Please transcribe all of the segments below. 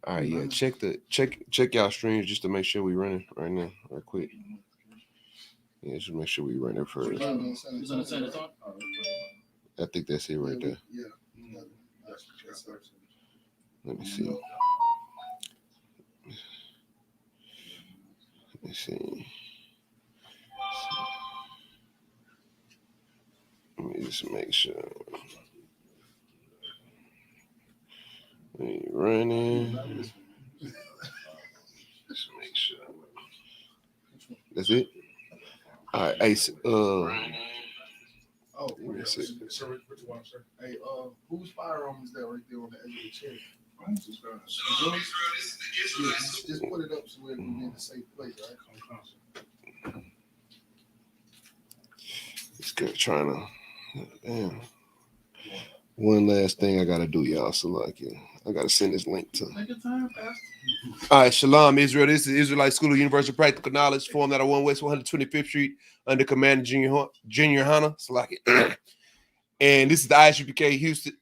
All right, yeah. Check y'all streams just to make sure we running right now, right quick. Yeah, just make sure we run it first. I think that's it right there. Yeah. Let me see. Let me see. Let me just make sure. We running. Just make sure. That's it. All right, Ace. Oh, yeah. Sir, what you want, sir? Hey, whose firearm is that right there on the edge of the chair? Just put it up so we're in a safe place, right? This guy trying to. Damn. One last thing I gotta do, y'all. So like, I gotta send this link to. Take your time, Pastor. All right, Shalom, Israel. This is Israelite School of Universal Practical Knowledge, formed out of 1 West 125th Street under Commander Junior Hunter. So like it. And this is the I.S.U.P.K.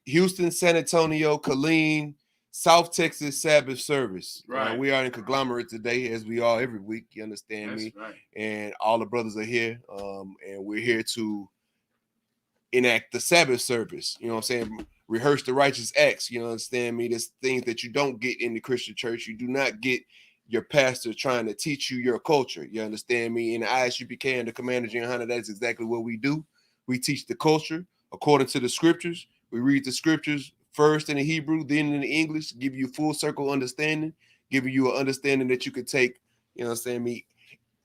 Houston, San Antonio, Killeen, South Texas Sabbath service. Right. We are in conglomerate today, as we are every week. You understand That's me? right. And all the brothers are here. And we're here to enact the Sabbath service. You know what I'm saying? Rehearse the righteous acts. You understand me? There's things that you don't get in the Christian church. You do not get your pastor trying to teach you your culture. You understand me? In the I.S.U.P.K. and the Commander Junior Hunter, that's exactly what we do. We teach the culture according to the scriptures. We read the scriptures first in the Hebrew, then in the English, give you full circle understanding, giving you an understanding that you could take, you know what I'm saying, me,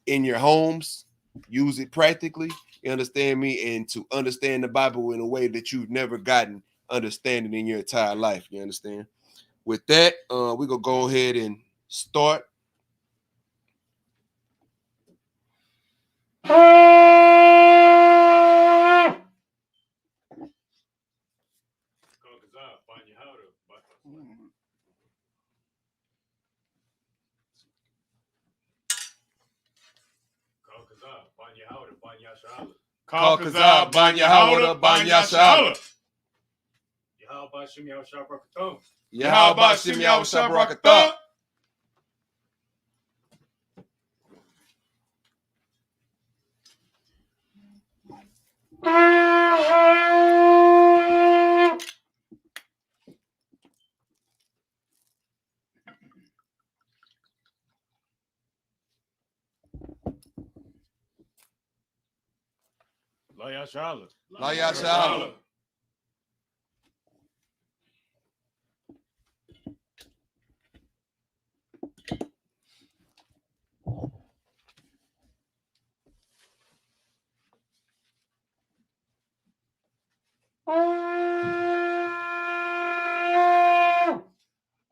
in your homes, use it practically, you understand me, and to understand the Bible in a way that you've never gotten understanding in your entire life, you understand? With that, we're going to go ahead and start. Kalkazah, Banya Howda, Banya Shala. Yahweh Shem Yahweh Shabrakatah. Yahweh Shem Yahweh Shabrakatah. La Yashala. La Yashala.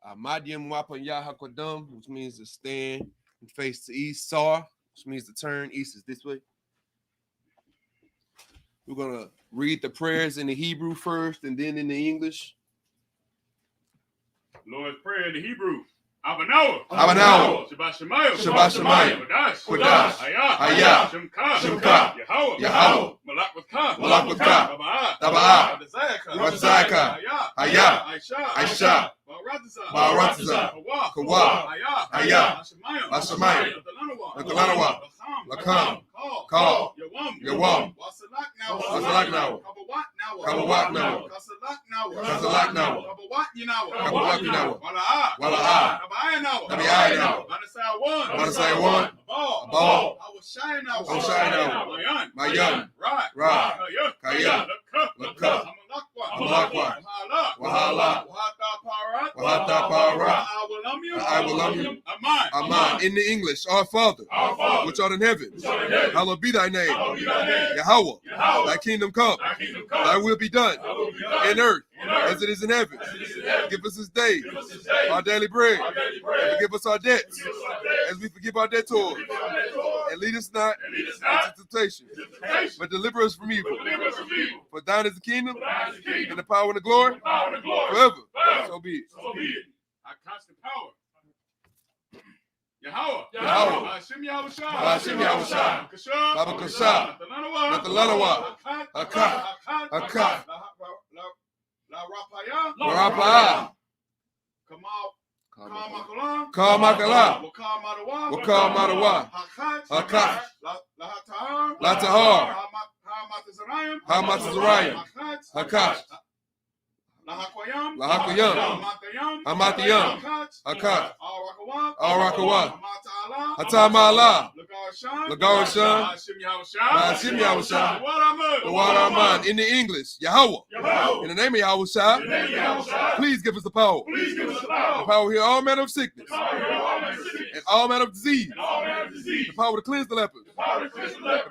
Ahmadium Wapan Yahakodum, which means to stand and face to east. Sar, which means to turn. East is this way. We're going to read the prayers in the Hebrew first and then in the English. Lord's Prayer in the Hebrew. Abanawa. Abanawa. Shabbat Shemayim. Shabbat Shemayim. Kodash. Kodash. Hayah. Hayah. Shemka. Shemka. Yahweh. Yahweh. Malak with Ka. Malak with Ka. Taba'ah. Taba'ah. Wadazayaka. Hayah. Aisha. Baratza. Kawa. Hayah. Ashamayim. Nakalanawa. Lakam. Call. Yawam. Wasalak now. Kabawat now. Kasalak now. Kabawat now. Wala'a. Tabi'ai now. Manasai one. Abal. Awashai now. Mayan. Ra. Kaya. Lakka. Amalakwa. Wahala. Wahata Para. I will love you. Aman. In the English, our Father, which art in heaven, hallowed be thy name. Yahweh, thy kingdom come. Thy will be done in earth as it is in heaven. Give us this day our daily bread. And forgive us our debts as we forgive our debtors. And lead us not into temptation, but deliver us from evil. For thine is the kingdom, and the power and the glory, forever. So be it. Our constant power. Yahweh. Hashem Yahushua. Baba Kasha. Natalanawa. Haka. La Rapaya. Rapaya. Kamal. Ka makala. Waka madawa. Hakat. Hakat. Latahar. Hamatazarayim. Hakat. Lahakayam. Hamatayam. Hakat. Arakawa. Hatamala. Lagarashan. Bashim Yahusha. The water man in the English. Yahweh. In the name of Yahusha. Please give us the power. The power to heal all manner of sickness. And all manner of disease. The power to cleanse the lepers. The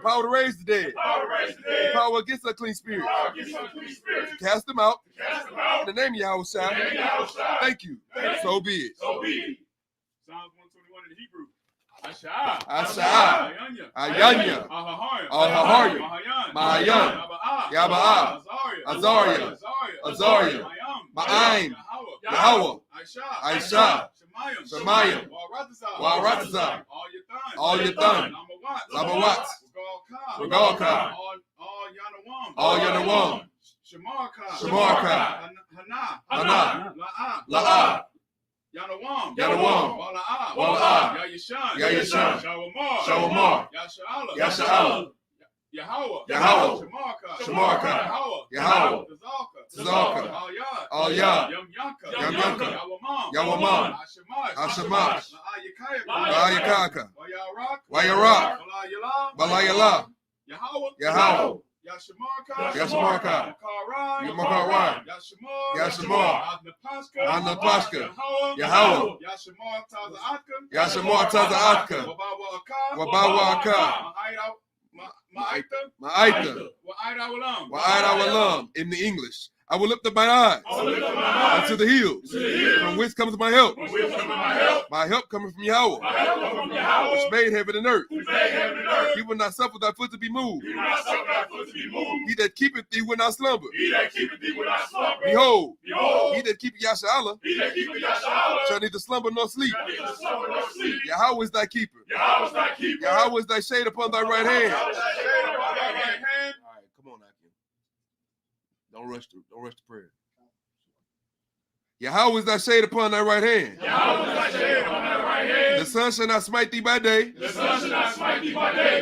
power to raise the dead. The power against a clean spirit. To cast them out. In the name of Yahusha. Thank you. So be it. Psalms 121 in Hebrew. Asha. Ayanya. Ahahaya. Mahayan. Yaba'a. Azariah. Ma'aim. Yahweh. Aisha. Shemayim. Waratazar. All your thun. Lamawat. Regalka. All Yanawam. Shamarka. Hana. La'a. Yanawam. Wala'a. Yayishan. Shawamar. Yasha'ala. Yahweh. Shamarka. Yahweh. Tazalka. Al Yad. Yamyanka. Yawamam. Hashamash. Ayakaka. Wayarak. Balayala. Yahweh. Yashamarka. Yamakarai. Yashamar. Anapashka. Yahweh. Yashamar Tazaatka. Wabawaka. Ma'aita. Wa'aida in the English. I will lift up my eyes unto the hills, from whence comes my help. My help coming from Yahweh, which made heaven and earth. He will not suffer thy foot to be moved. He that keepeth thee will not slumber. Behold, he that keepeth Yasha'Allah shall neither slumber nor sleep. Yahweh is thy keeper. Yahweh is thy shade upon thy right hand. All right, come on, Akim. Don't rush to prayer. Yahweh is thy shade upon thy right hand. The sun shall not smite thee by day,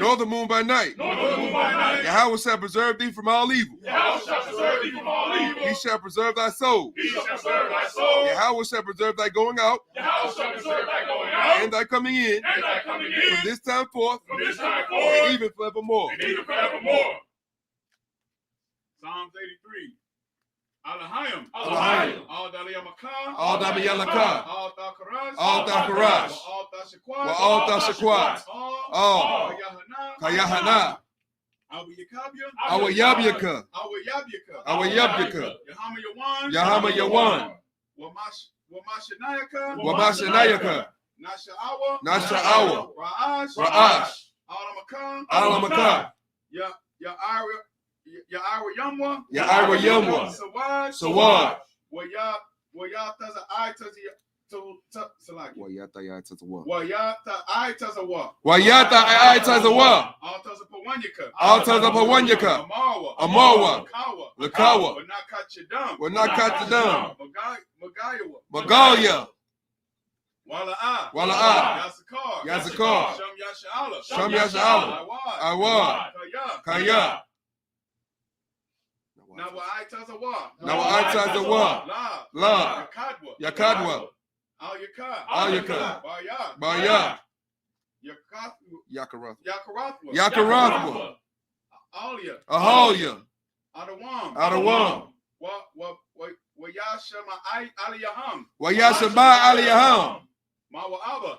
nor the moon by night. Yahweh shall preserve thee from all evil. He shall preserve thy soul. Yahweh shall preserve thy going out and thy coming in from this time forth and even forevermore. Psalms 83. Alahayim. All Daliyamaka. All Damiyalaka. All Thakarash. All Thashakwat. All Thashakwat. All Kayahana. Our Yabyaka. Our Yabyaka. Yahama Yawan. Wamashanayaka. Nasha'awa. Ra'ash. Alamaka. Ya'ara Yamwa. Sawad. Wayata I Tazawa. All Tazapawanyaka. Amawa. Lakawa. Wanakatadam. Magalia. Wala'a. Yazakar. Sham Yasha'Allah. Awad. Kaya. Now I Tazawa. La. Yakadwa. Al-Yaka. Baya. Yakarathwa. Ahalia. Adawam. Wayashama Aliyaham. Mawa'aba.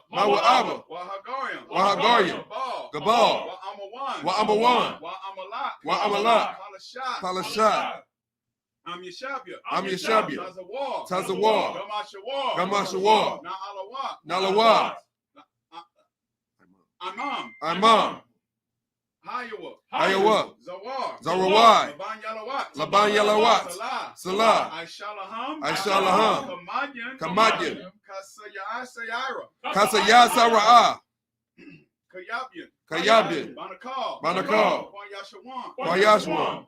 Wahagariam. Gabal. Wa'amawan. Wa'amalak. Palashat. I'm Yeshabia. Tazawar. Gamashawar. Nalawat. Imam. Hayawa. Zarawai. Laban Yalawat. Salah. Aishalaham. Kamadyan. Kasayasara'a. Kayabyan. Banakal. Kwayashwan.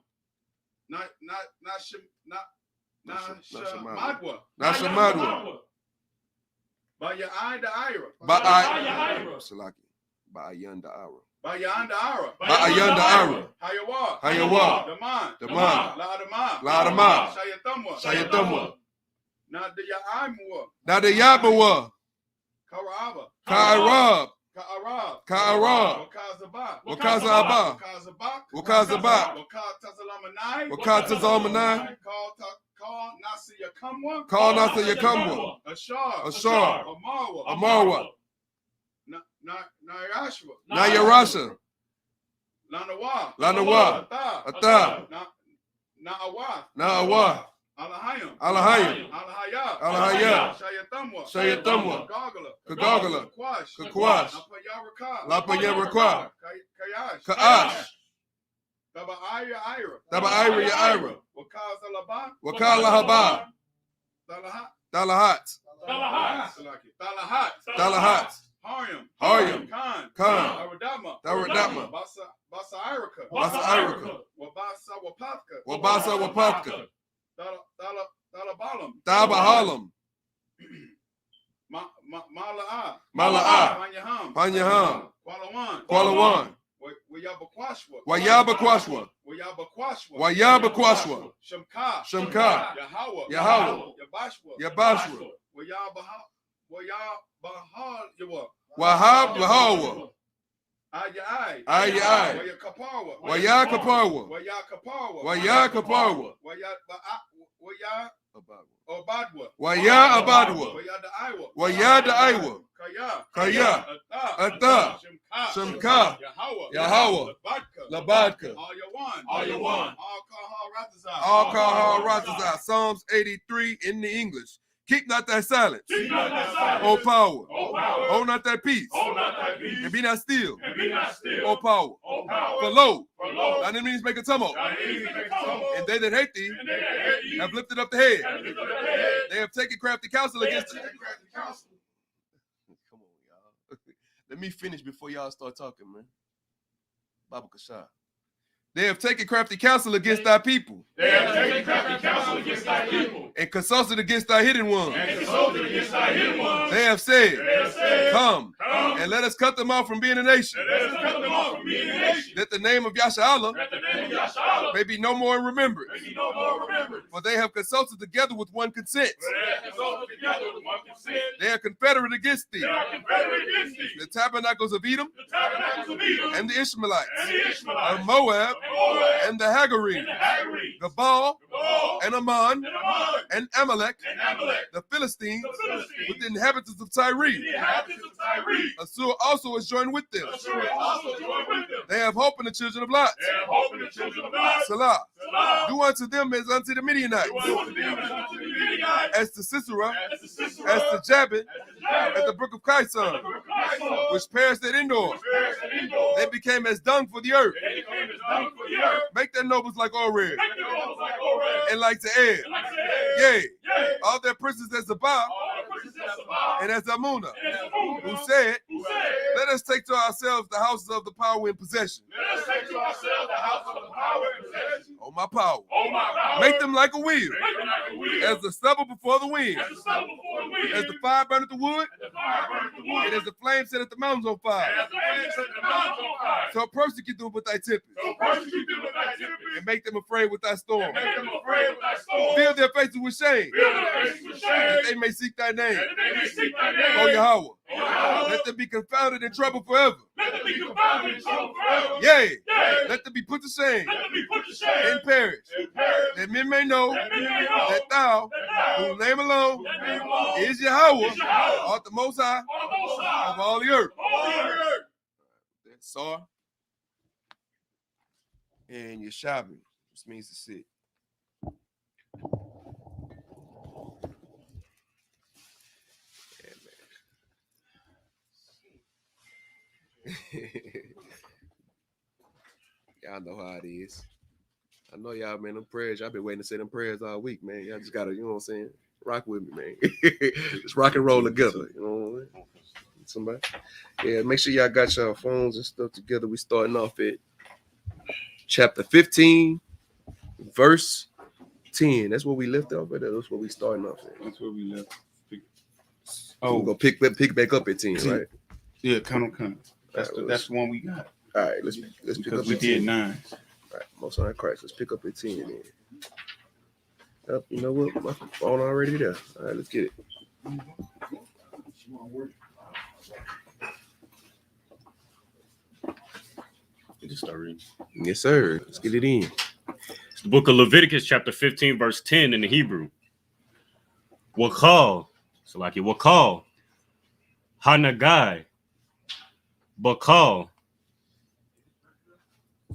Nashamadwa. By your eye the ira. Salaki. Ba'ayan da'ara. By your eye the ira. Ba'ayan da'ara. Hayawa. Hayawa. Daman. Daman. Ladama. Ladama. Shayatamwa. Shayatamwa. Now the Yaimwa. Nadayabawa. Karaba. Ka'arab. Ka'arab. Ka'arab. Wakazaba. Wakazaba. Wakazabak. Wakazabak. Wakatazamanai. Wakatazamanai. Call Nasi Yakamwa. Call Nasa Yakamwa. Ashar. Ashar. Amarwa. Amarwa. Nayashwa. Nayarasha. Lanawa. Lanawa. Ata. Ata. Na'awa. Na'awa. Alahayim. Alahayim. Alahaya. Alahaya. Shayatamwa. Shayatamwa. Kagagala. Kagagala. Kakwash. Kakwash. Lapayaraka. Kayash. Ka'ash. Daba Ira. Daba Ira ya Ira. Wakazalaba. Wakala Dalahat. Dalahat. Dalahat. Dalahat. Haryam. Khan. Aradama. Daradama. Basa Iraka. Basa Iraka. Wabasa Wapaka. Wabasa Wapaka. Dalabalam. Dabahalam. Mala'a. Mala'a. Panyaham. Kualawan. Wayabakwashwa. Wayabakwashwa. Wayabakwashwa. Shamka. Shamka. Yahweh. Yabashwa. Wayabahal. Wahab Wahawa. Ayai. Ayai. Wayakaparwa. Wayakaparwa. Obadwa. Waya Abadwa. Wayada Iwa. Wayada Iwa. Kaya. Ata. Shemka. Yahweh. Labadka. All you want. All Kahal Ratazah. Psalms 83 in the English. Keep not that silence. O power. Hold not that peace. And be not still. O power. For lo, thine enemies make a tumult. And they that hate thee have lifted up the head. They have taken crafty counsel against thee. Come on, y'all. Let me finish before y'all start talking, man. Baba Kasha. They have taken crafty counsel against thy people. And consulted against thy hidden ones. They have said, Come, and let us cut them off from being a nation. That the name of Yasha may be no more in remembrance. For they have consulted together with one consent. They are confederate against thee. The tabernacles of Edom and the Ishmaelites, of Moab and the Hagarim, the Baal and Ammon and Amalek, the Philistines with the inhabitants of Tyre. Assur also is joined with them. They have hope in the children of Lot. Salah. Do unto them as unto the Midianites. As to Sisera, as to Jabin, at the brook of Kison, which perished at Endor. They became as dung for the earth. Make their nobles like Oreb, and like Ze'ed. Yea, all their princes as Zabah, and as Amunah, who said, Let us take to ourselves the houses of the power in possession. Oh, my power. Make them like a wheel, as the stubble before the wind, as the fire burneth the wood, and as the flame setteth the mountains on fire. So persecute them with thy tempest, and make them afraid with thy storm. Fill their faces with shame, that they may seek thy name. O Yahweh, let them be confounded in trouble forever. Yea, let them be put to shame and perish, that men may know that thou, whose name alone is Yahweh, art the Most High of all the earth. That's Sar and Yeshabi, which means to sit. Y'all know how it is. I know y'all, man, them prayers. Y'all been waiting to say them prayers all week, man. Y'all just gotta, you know what I'm saying? Rock with me, man. Just rock and roll together. You know what I'm saying? Somebody. Yeah, make sure y'all got your phones and stuff together. We starting off at chapter 15, verse 10. That's where we left off at. That's where we starting off at. That's where we left. We're gonna pick back up at 10, right? Yeah, count them. All right, That's the one we got. All right, let's pick up We at did 10. 9. All right, most high Christ. Let's pick up at 10 then. Yep, you know what? My phone already there. All right, let's get it. You just start reading. Yes, sir. Let's get it in. It's the book of Leviticus, chapter 15, verse 10 in the Hebrew. Wakal, Salaki, Wakal, Hanagai, Bakal,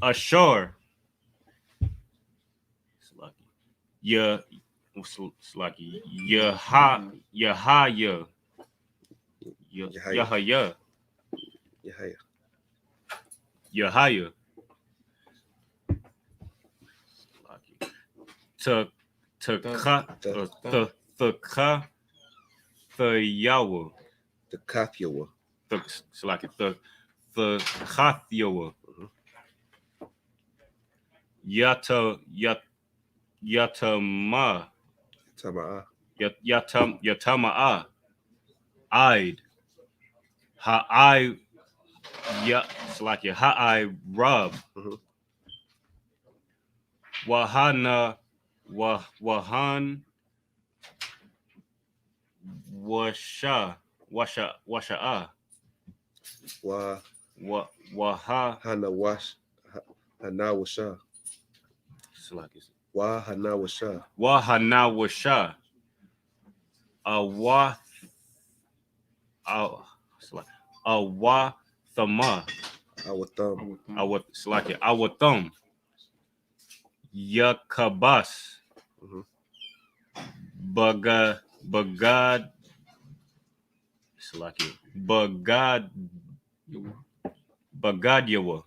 Ashur, Salaki, Salaki, Yahaya, Yahaya. Yahaya, Thayawa, The Kathiowa. Salaki, Thayawa, Yatama, Tama'a. Yatama'a, Id, Ha'ai, Salaki, Ha'ai Rab, Wahana, Wahan, Washa'a, Waha, Hanawasha. Salaki, Hanawasha. Wahana Washa, Awathama, Our thumb. Awathum, Yakabas, Bagad, Bagadyawa,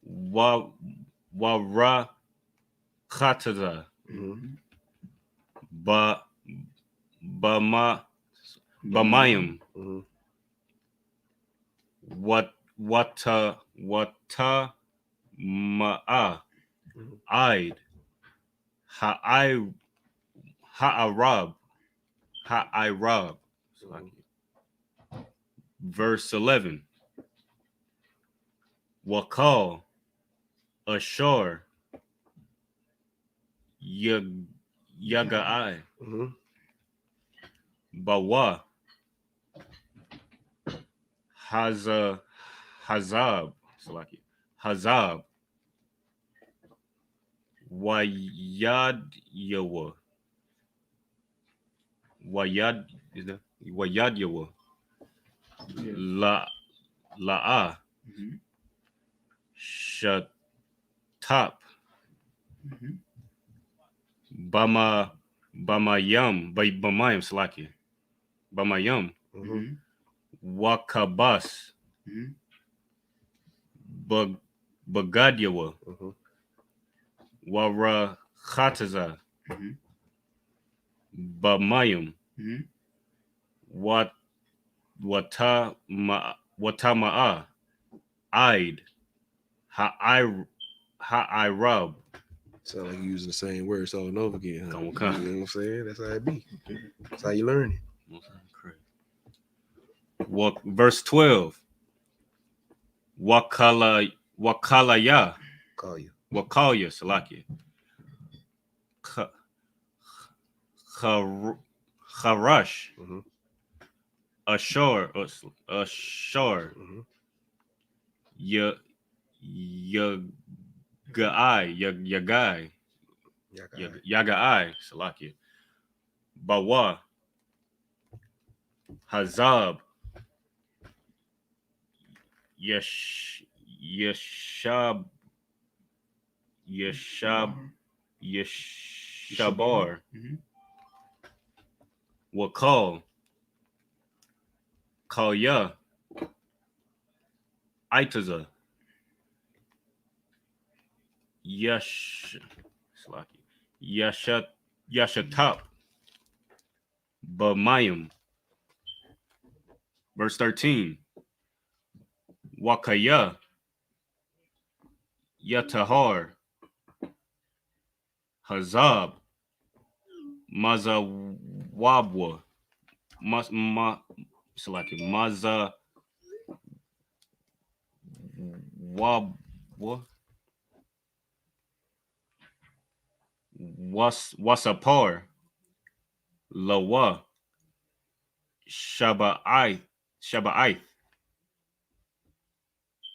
Wara Khataza, Bamayim, Wata Ma'a, Id, Ha'irab. Verse 11. Wakal, Ashur, Yaga'ai, Bawa, Hazab, Wayad Yawa, Wayad Yawa, La'a, Shatap, Bamayam, Salaki, Bamayam, Wakabas, Bagadyawa, Wara Khataza, Bamayam, Watama'a, Id, Ha'irab. Sound like you using the same words all over again. Huh? Come on. You know what I'm saying? That's how it be. That's how you learn it. Verse 12. Wakalaya. Wakalya, Salaki. Harash. Ashur. Yagai, Salaki. Bawa, Hazab, Yeshabar, Wakal, Kalya, Aitaza, Yashatap, Bamayim. Verse 13. Wakaya, Yatahar, Hazab, Wabwa. Salaki. Maza Wabwa. Wasapar. Lawa. Shaba'ith.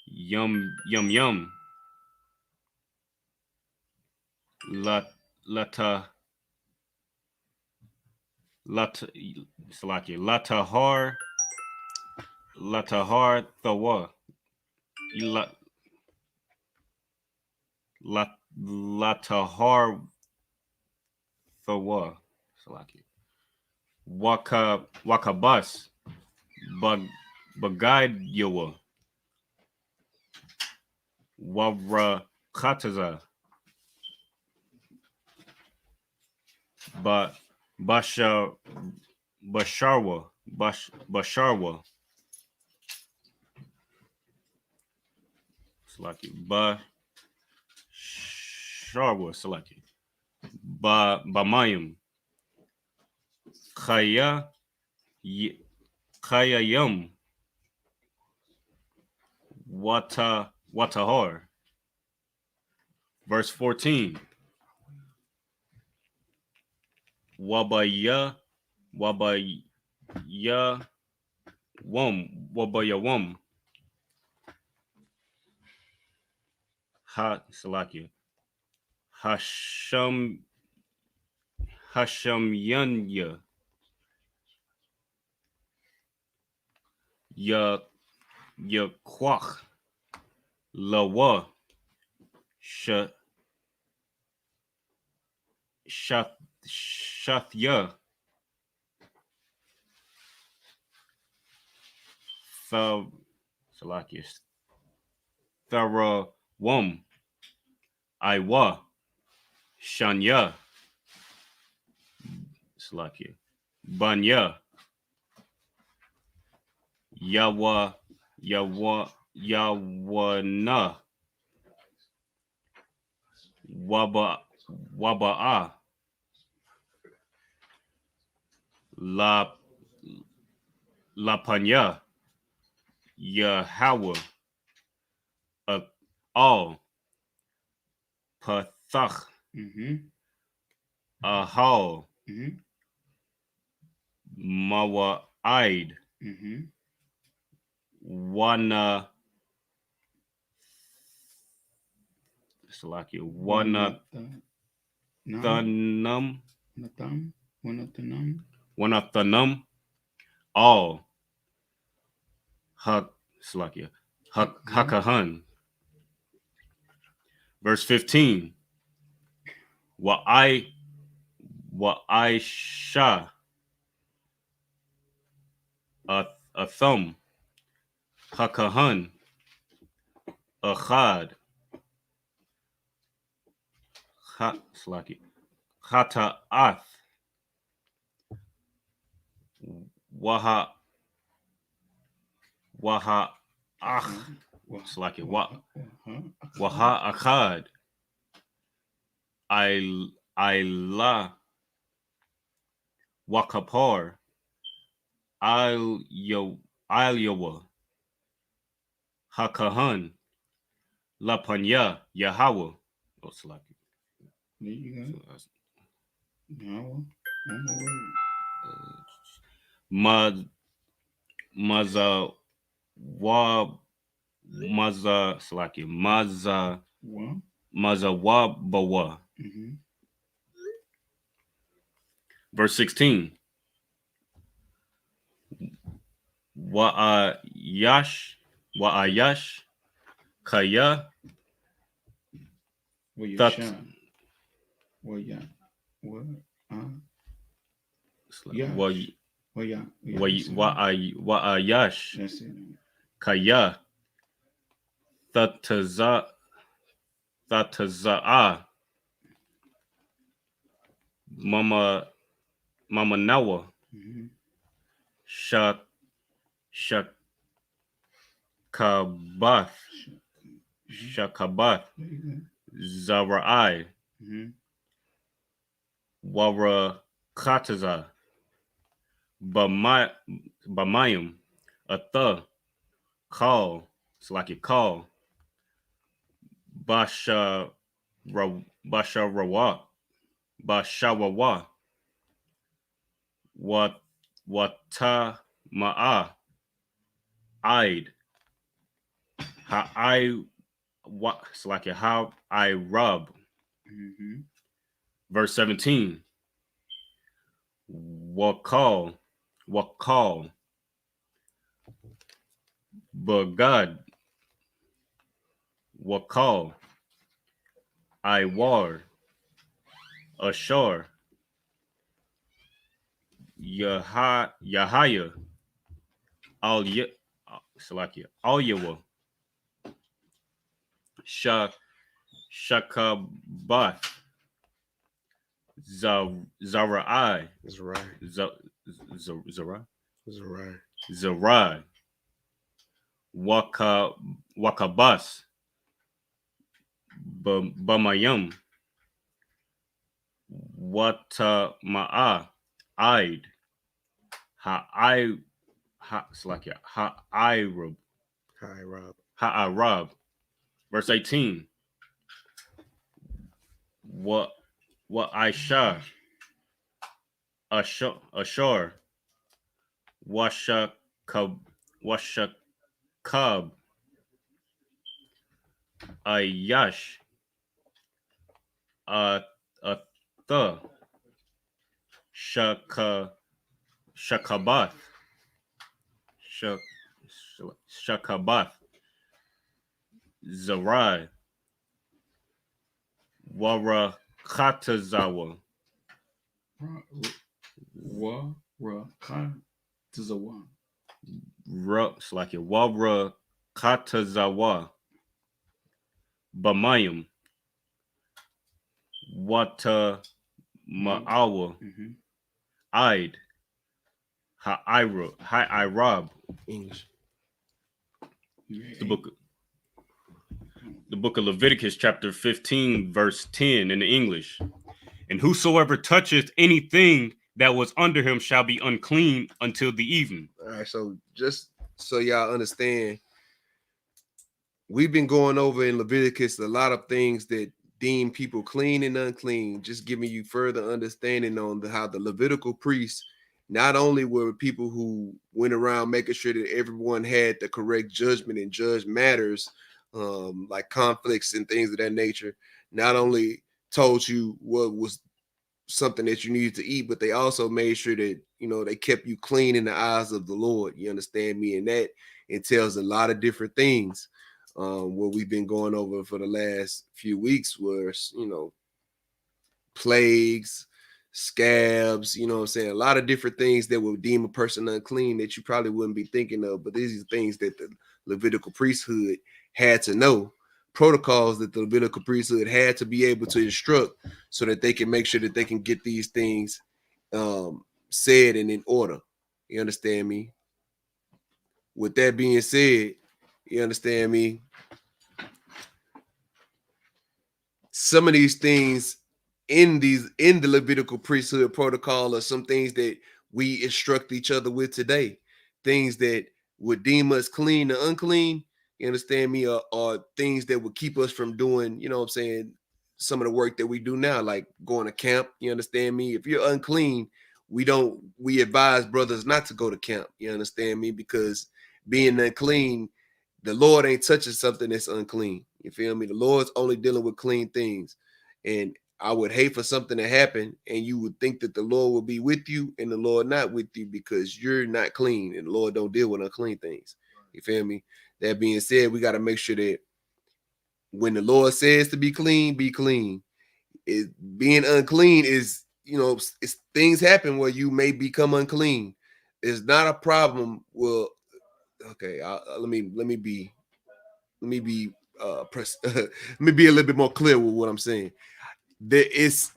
Yum. Lata Salaki. Latahar Thawa. Latahar Thawa. Salaki. Wakabas. Bagad Yawa. Wabra Khataza. Basharwa. Salaki. Basharwa. Salaki. Bamayim. Khayayam. Watahar. Verse 14. Wabaya Wum. Salakia. Hashamyanya. Yaquach. Lawa. Shathya. Salakia. Tharawum. Iwa. Shanya. Salakia. Banya. Yawana. Waba'a. Lapanya. Yahweh. All. Pathach. Ahal. Mawa'id. Wana. Salakia. Wanathanum. All. Salakia. Hakahan. Verse 15. Wa'aisha. A thumb. Hakahan. Achad. Salaki. Hata'ath. Waha Salaki. Waha Achad. Ila. Wakapar. Yawa. Hakahan. Lapanya. Yahweh. Oh, Salaki. There you go. Now, one more word. Maza Salaki. Maza Wabawa. Verse 16. Wa'ayash. Kaya. Wa'ayash. That's it. Kaya. Thataza'a. Mama Nawa. Shakabath. Zara'ai. Wara Kataza. Bamayim, a th, call, it's like you call, Basha Basharawat, Bashawawa, Wata Ma'a, Id, Ha I what it's like a how I rub. Mm-hmm. Verse 17. Wakal, Bagad, Wakal, I war, Ashar, Yahaya, Al Salakia, Al Yawa, Shakabath, Zarai, Zariah. Zarai, Zariah. Zarai, Wakabas, Bamayam, Watama'a, Id, Salakia, Hi, Rob. Ha'arab. Verse 18. What Aisha, Ashar, Washakab, Ayash, Atha, Shakabath, Shakabath, Zarai, Warakatazawa, Tazawan. Salakia, Warakatazawa, Bamayim, Wata Ma'awa, Mm-hmm. Id, Ha'irab, English. the book of Leviticus, chapter 15, verse 10 in the English. And whosoever toucheth anything that was under him shall be unclean until the evening. All right, so just so y'all understand, we've been going over in Leviticus a lot of things that deem people clean and unclean, just giving you further understanding on how the Levitical priests not only were people who went around making sure that everyone had the correct judgment and judged matters, like conflicts and things of that nature, not only told you what was something that you needed to eat, but they also made sure that, you know, they kept you clean in the eyes of the Lord. You understand me? And that entails a lot of different things. What we've been going over for the last few weeks was, you know, plagues, scabs, you know what I'm saying? A lot of different things that would deem a person unclean that you probably wouldn't be thinking of. But these are things that the Levitical priesthood had to know, protocols that the Levitical priesthood had to be able to instruct so that they can make sure that they can get these things said and in order. You understand me? With that being said, you understand me? Some of these things in the Levitical priesthood protocol are some things that we instruct each other with today. Things that would deem us clean or unclean, you understand me, are things that would keep us from doing, you know what I'm saying, some of the work that we do now, like going to camp. You understand me? If you're unclean, we advise brothers not to go to camp. You understand me? Because being unclean, the Lord ain't touching something that's unclean. You feel me? The Lord's only dealing with clean things. And I would hate for something to happen and you would think that the Lord will be with you and the Lord not with you because you're not clean and the Lord don't deal with unclean things. You feel me? That being said, we got to make sure that when the Lord says to be clean, be clean. Being unclean is, you know, it's things happen where you may become unclean. It's not a problem. Well, okay, let me be let me be let me be a little bit more clear with what I'm saying. There is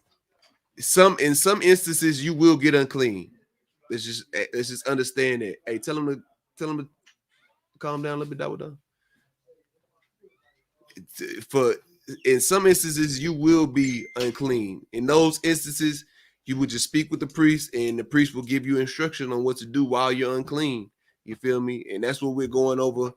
in some instances you will get unclean. Let's just understand that. Hey, tell them to calm down a little bit. That was done. For in some instances you will be unclean. In those instances, you would just speak with the priest, and the priest will give you instruction on what to do while you're unclean. You feel me? And that's what we're going over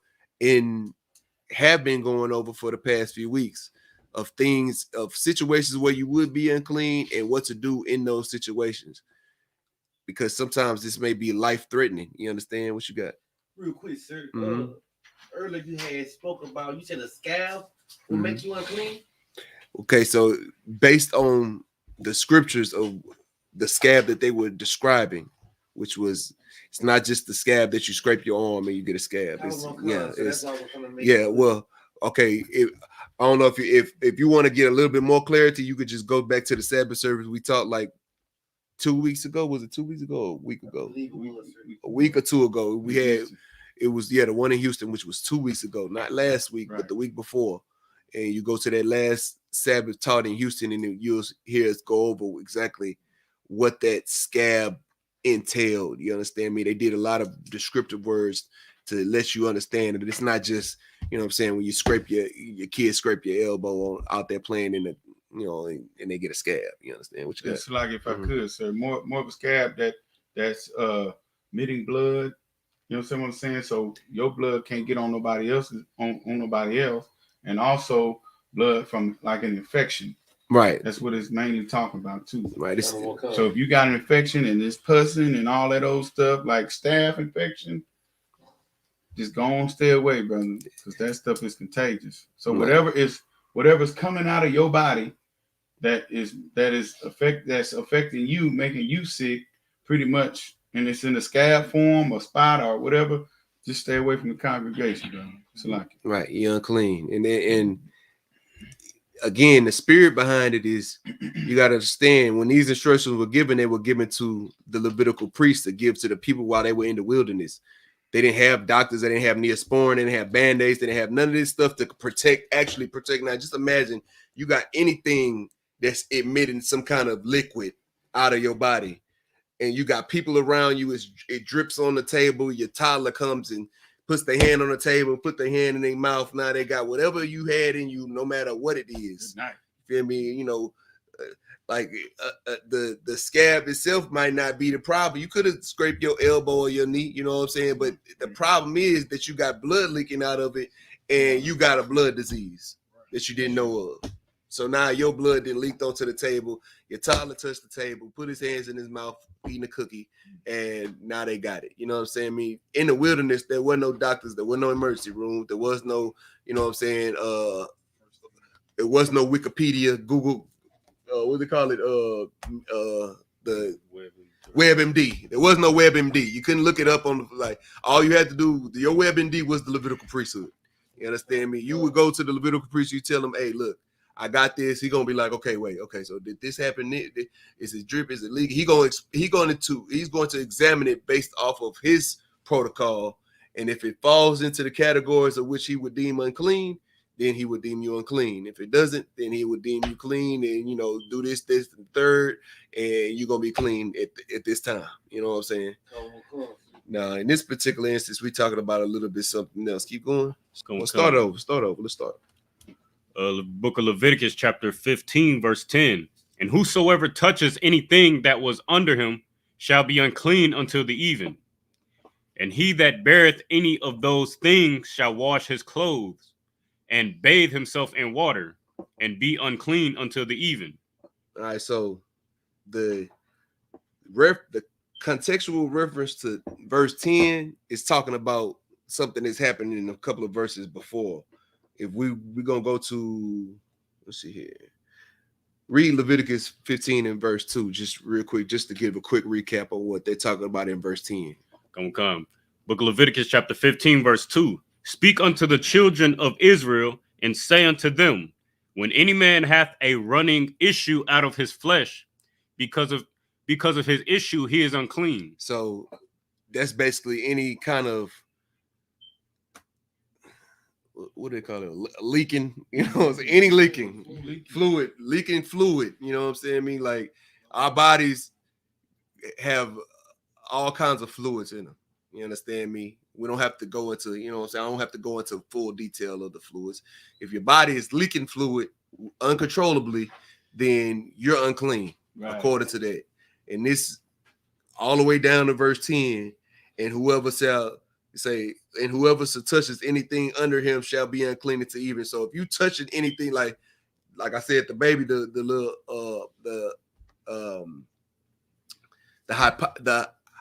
have been going over for the past few weeks, of things, of situations where you would be unclean and what to do in those situations. Because sometimes this may be life-threatening. You understand what you got? Real quick, sir. Mhm. Earlier you had spoke about, you said a scab will make you unclean. Okay, so based on the scriptures of the scab that they were describing, which was, it's not just the scab that you scrape your arm and you get a scab. Well, okay. I don't know if you want to get a little bit more clarity, you could just go back to the Sabbath service we taught like 2 weeks ago. Was it 2 weeks ago or a week ago? A week or two ago. We had, it was, the one in Houston, which was 2 weeks ago, not last week, but the week before. And you go to that last Sabbath taught in Houston, and you'll hear us go over exactly what that scab entailed. You understand me? They did a lot of descriptive words to let you understand that it's not just, you know what I'm saying, when you scrape your kids scrape your elbow out there playing in the, and they get a scab. You understand what you got? It's like, if I could, sir, more of a scab that's emitting blood. You know what I'm saying? So your blood can't get on nobody else's on nobody else, and also blood from like an infection. Right. That's what it's mainly talking about too. Right. So if you got an infection and it's pussing and all that old stuff like staph infection, just go on, stay away, brother, because that stuff is contagious. So whatever's coming out of your body that's affecting you, making you sick, pretty much, and it's in a scab form or spot or whatever, just stay away from the congregation, brother. It's like it. Right, you're unclean, and again, the spirit behind it is, you got to understand, when these instructions were given, they were given to the Levitical priests to give to the people while they were in the wilderness. They didn't have doctors, they didn't have Neosporin, they didn't have Band-Aids, they didn't have none of this stuff to actually protect. Now, just imagine you got anything that's emitting some kind of liquid out of your body, and you got people around you, it drips on the table, your toddler comes and puts their hand on the table, put their hand in their mouth. Now they got whatever you had in you, no matter what it is. Nice. Feel me? The scab itself might not be the problem. You could have scraped your elbow or your knee, you know what I'm saying? But the problem is that you got blood leaking out of it, and you got a blood disease that you didn't know of. So now your blood then leaked onto the table. Your toddler touched the table, put his hands in his mouth, eating a cookie, and now they got it. You know what I'm saying? I mean, in the wilderness, there were no doctors, there were no emergency rooms, there was no, you know what I'm saying, there was no Wikipedia, Google, what do they call it? The WebMD. There was no WebMD. You couldn't look it up on all you had to do, your WebMD was the Levitical priesthood. You understand me? You would go to the Levitical priest, you tell him, hey, look, I got this. He's gonna be like, okay, wait, okay, so did this happen? Is it drip? Is it leak? He's going to examine it based off of his protocol, and if it falls into the categories of which he would deem unclean, then he would deem you unclean. If it doesn't, then he would deem you clean, and do this, and third, and you're gonna be clean at this time. You know what I'm saying? Now, in this particular instance, we're talking about a little bit something else. Keep going. Let's start over. Let's start. Book of Leviticus, chapter 15, verse 10. And whosoever touches anything that was under him shall be unclean until the even. And he that beareth any of those things shall wash his clothes and bathe himself in water and be unclean until the even. All right, so the contextual reference to verse 10 is talking about something that's happened in a couple of verses before. If we're gonna go to, let's see here, read Leviticus 15 and verse 2, just real quick, just to give a quick recap on what they're talking about in verse 10. Come. Book of Leviticus, chapter 15, verse 2. Speak unto the children of Israel, and say unto them, when any man hath a running issue out of his flesh, because of his issue, he is unclean. So that's basically any kind of, what do they call it? Leaking, any leaking fluid, you know what I'm saying? I mean, like, our bodies have all kinds of fluids in them. You understand me? We don't have to go into, I don't have to go into full detail of the fluids. If your body is leaking fluid uncontrollably, then you're unclean, according to that. And this all the way down to verse 10. And whoever shall touches anything under him shall be unclean unto even. So if you touching anything like I said, the baby, the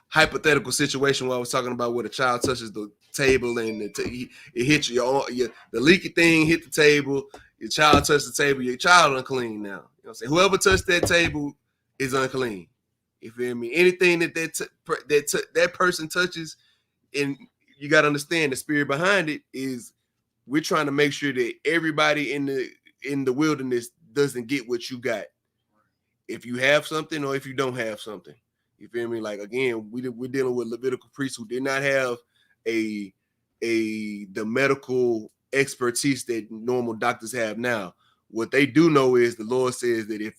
hypothetical situation where I was talking about where the child touches the table and it hits the leaky thing hit the table, your child touched the table, your child unclean now. You know what I'm saying? Whoever touched that table is unclean. You feel me? Anything that person touches, and you got to understand the spirit behind it is we're trying to make sure that everybody in the wilderness doesn't get what you got. If you have something or if you don't have something. You feel me? Like, again, we're dealing with Levitical priests who did not have the medical expertise that normal doctors have now. What they do know is the Lord says that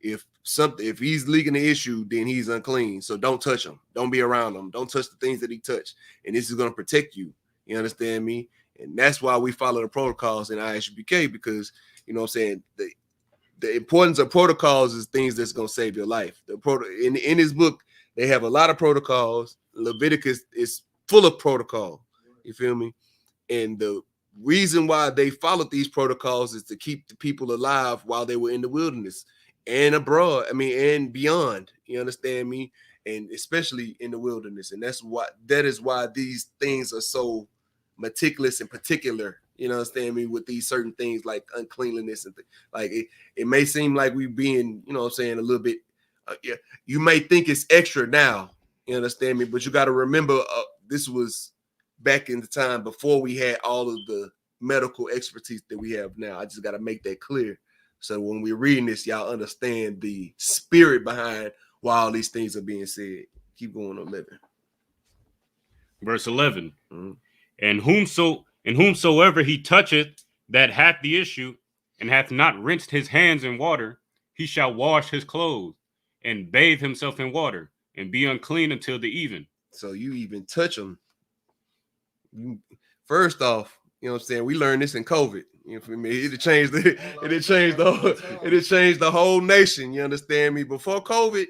if he's leaking the issue, then he's unclean. So don't touch him. Don't be around him. Don't touch the things that he touched. And this is going to protect you. You understand me? And that's why we follow the protocols in I.S.U.P.K, because, you know what I'm saying, the importance of protocols is things that's going to save your life. In his book, they have a lot of protocols. Leviticus is full of protocol. You feel me? And the reason why they followed these protocols is to keep the people alive while they were in the wilderness and abroad. And beyond. You understand me? And especially in the wilderness. And that is why these things are so meticulous and particular. You know, understand me, with these certain things like uncleanliness and like it may seem like we being, you know what I'm saying, a little bit, you may think it's extra now, you understand me, but you got to remember this was back in the time before we had all of the medical expertise that we have now. I just got to make that clear. So when we're reading this, y'all understand the spirit behind why all these things are being said. Keep going on, living. Verse 11. Mm-hmm. And whomsoever he toucheth that hath the issue, and hath not rinsed his hands in water, he shall wash his clothes, and bathe himself in water, and be unclean until the even. So you even touch them. First off, you know what I'm saying, we learned this in COVID. You feel me? It changed the whole nation. You understand me? Before COVID,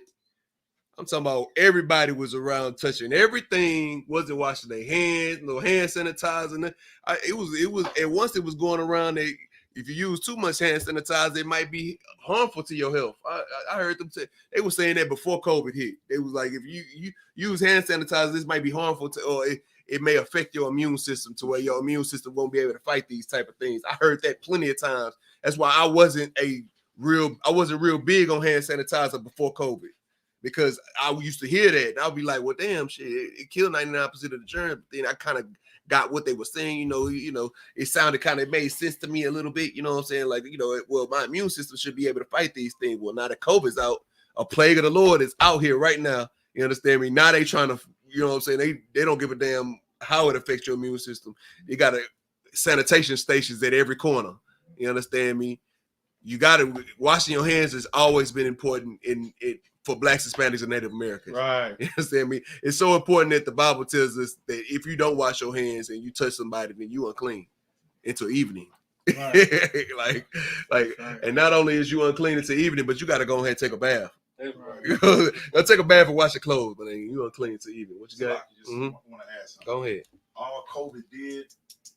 I'm talking about everybody was around touching everything, wasn't washing their hands, no hand sanitizer. It was, and once it was going around, if you use too much hand sanitizer, it might be harmful to your health. I heard them say, they were saying that before COVID hit. They was like, if you use hand sanitizer, this might be harmful or it may affect your immune system to where your immune system won't be able to fight these type of things. I heard that plenty of times. That's why I wasn't real big on hand sanitizer before COVID. Because I used to hear that and I'll be like, well, damn shit, it killed 99% of the germs. But then I kind of got what they were saying, you know, it sounded kind of made sense to me a little bit, you know what I'm saying? Like, well, my immune system should be able to fight these things. Well, now that COVID's out, a plague of the Lord is out here right now. You understand me? Now they trying to, you know what I'm saying? They don't give a damn how it affects your immune system. You got sanitation stations at every corner. You understand me? You got to, washing your hands has always been important for Blacks, Hispanics, and Native Americans. Right. You understand me? It's so important that the Bible tells us that if you don't wash your hands and you touch somebody, then you unclean until evening. Right. like, right. And not only is you unclean until evening, but you got to go ahead and take a bath. Right. Now take a bath and wash your clothes, but then you unclean until evening. What you got? I want to ask something. Go ahead. All COVID did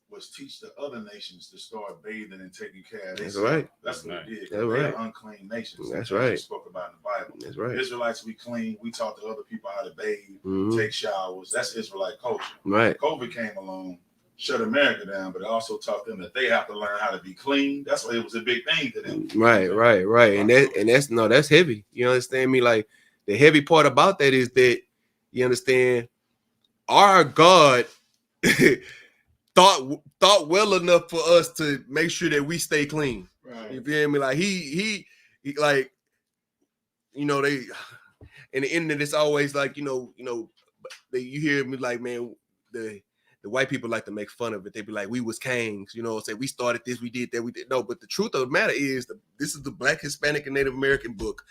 was teach the other nations to start bathing and taking care of themselves. That's right. That's what it did. That's right. Unclean nations. That's right. Spoke about in the Bible. That's right. Israelites, we clean. We taught the other people how to bathe, take showers. That's Israelite culture. Right. COVID came along, shut America down, but it also taught them that they have to learn how to be clean. That's why it was a big thing to them. Right. And that's heavy. You understand me? Like, the heavy part about that is that, you understand, our God thought well enough for us to make sure that we stay clean. Right. You feel me? Like he like, you know, they in the internet it's always like, you hear me like, man, the white people like to make fun of it. They be like, we was kings, say we started this, we did that, we did. No, but the truth of the matter is this is the Black, Hispanic, and Native American book.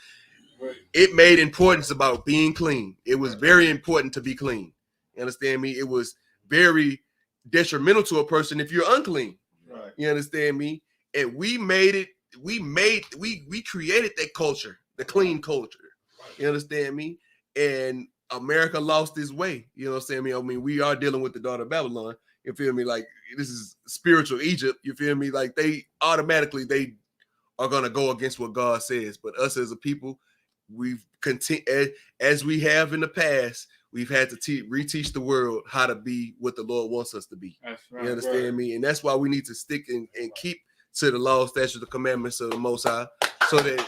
Right. It made importance about being clean. It was very important to be clean. You understand me? It was very detrimental to a person if you're unclean. Right. You understand me? And we made it, we created that culture, the clean culture. You understand me? And America lost its way. You know what I'm saying? I mean, we are dealing with the daughter of Babylon. You feel me? Like, this is spiritual Egypt. You feel me? Like, they automatically, they are going to go against what God says. But us as a people, we've continued, as we have in the past, we've had to reteach the world how to be what the Lord wants us to be. That's right. You understand me? And that's why we need to stick and keep to the law, statutes, the commandments of the Most High, so that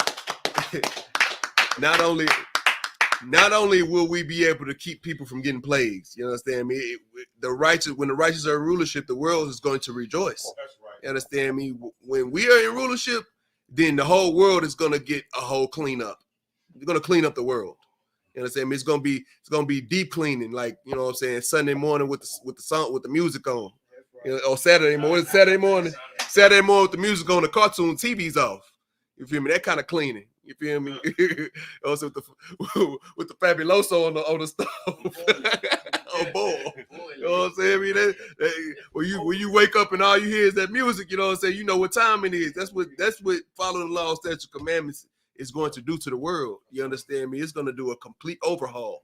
not only will we be able to keep people from getting plagues, you understand me? When the righteous are in rulership, the world is going to rejoice. That's right. You understand me? When we are in rulership, then the whole world is going to get a whole cleanup. You're going to clean up the world. You understand me? It's gonna be deep cleaning, like, you know what I'm saying, Sunday morning with the song, with the music on, you know, or Saturday morning with the music on, the cartoon TV's off. You feel me? That kind of cleaning. You feel me? Also with the fabuloso on the stove. Oh boy. You know what I'm saying? I mean, when you wake up and all you hear is that music, you know what I'm saying? You know what time it is. That's what following the law, statutes, commandments is going to do to the world. You understand me? It's going to do a complete overhaul.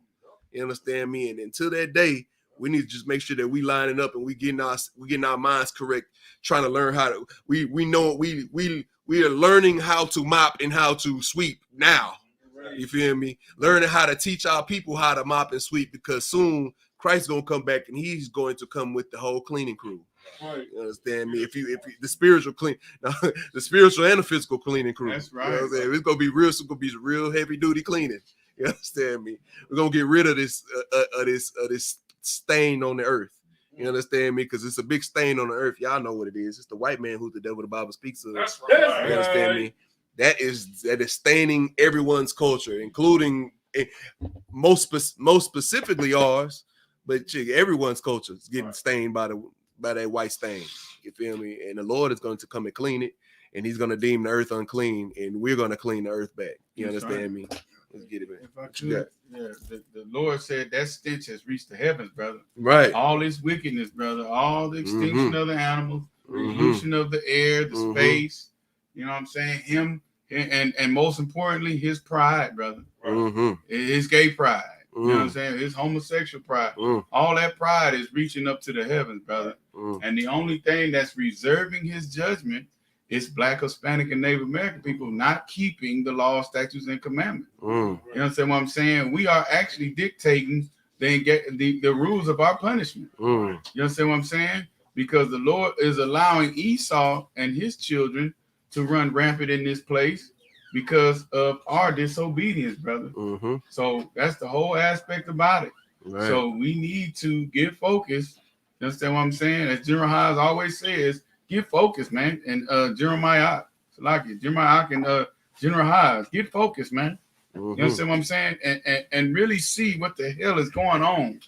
You understand me? And until that day, we need to just make sure that we lining up and we getting our minds correct, trying to learn how to. We are learning how to mop and how to sweep now. You feel me? Learning how to teach our people how to mop and sweep, because soon Christ's gonna come back and he's going to come with the whole cleaning crew. Right. You understand me? If you the spiritual the spiritual and the physical cleaning crew. That's right. You know what I'm saying? It's gonna be real heavy duty cleaning. You understand me? We're gonna get rid of this stain on the earth. You understand me? Because it's a big stain on the earth. Y'all know what it is. It's the white man who the devil the Bible speaks of. That's right. You understand me? That is staining everyone's culture, including most specifically ours. But everyone's culture is getting stained by that white stain. You feel me? And the Lord is going to come and clean it, and he's going to deem the earth unclean, and we're going to clean the earth back. You understand me? Let's get it, man. If I could, the Lord said that stench has reached the heavens, brother. Right. All this wickedness, brother. All the extinction of the animals, pollution of the air, the space. You know what I'm saying? Him, and most importantly, his pride, brother. His gay pride. You know what I'm saying? His homosexual pride. All that pride is reaching up to the heavens, brother. And the only thing that's reserving his judgment is Black, Hispanic, and Native American people not keeping the law, statutes, and commandments. You understand what I'm saying? We are actually dictating the rules of our punishment. You understand what I'm saying? Because the Lord is allowing Esau and his children to run rampant in this place because of our disobedience, brother. So that's the whole aspect about it. Right. So we need to get focused. You understand what I'm saying? As General Hayes always says, get focused, man. And Jeremiah and General Hayes, get focused, man. You understand what I'm saying? And really see what the hell is going on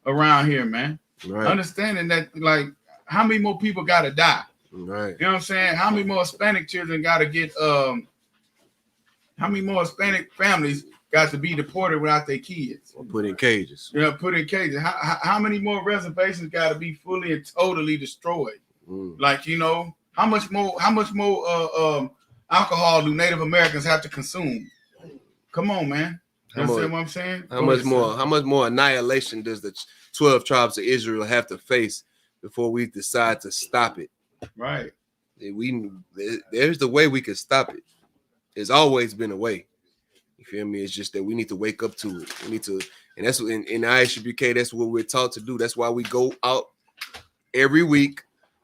around here, man. Right. Understanding that, like, how many more people got to die? Right. You know what I'm saying? How many more Hispanic children got to get how many more Hispanic families got to be deported without their kids? Or put in cages. Yeah, put in cages. How many more reservations got to be fully and totally destroyed? Like, you know, how much more alcohol do Native Americans have to consume? Come on, man. You understand what I'm saying? How much more annihilation does the 12 tribes of Israel have to face before we decide to stop it? Right. There's the way we can stop it. There's always been a way. You feel me? It's just that we need to wake up to it. We need to, and that's what in I.S.U.P.K, that's what we're taught to do. That's why we go out every week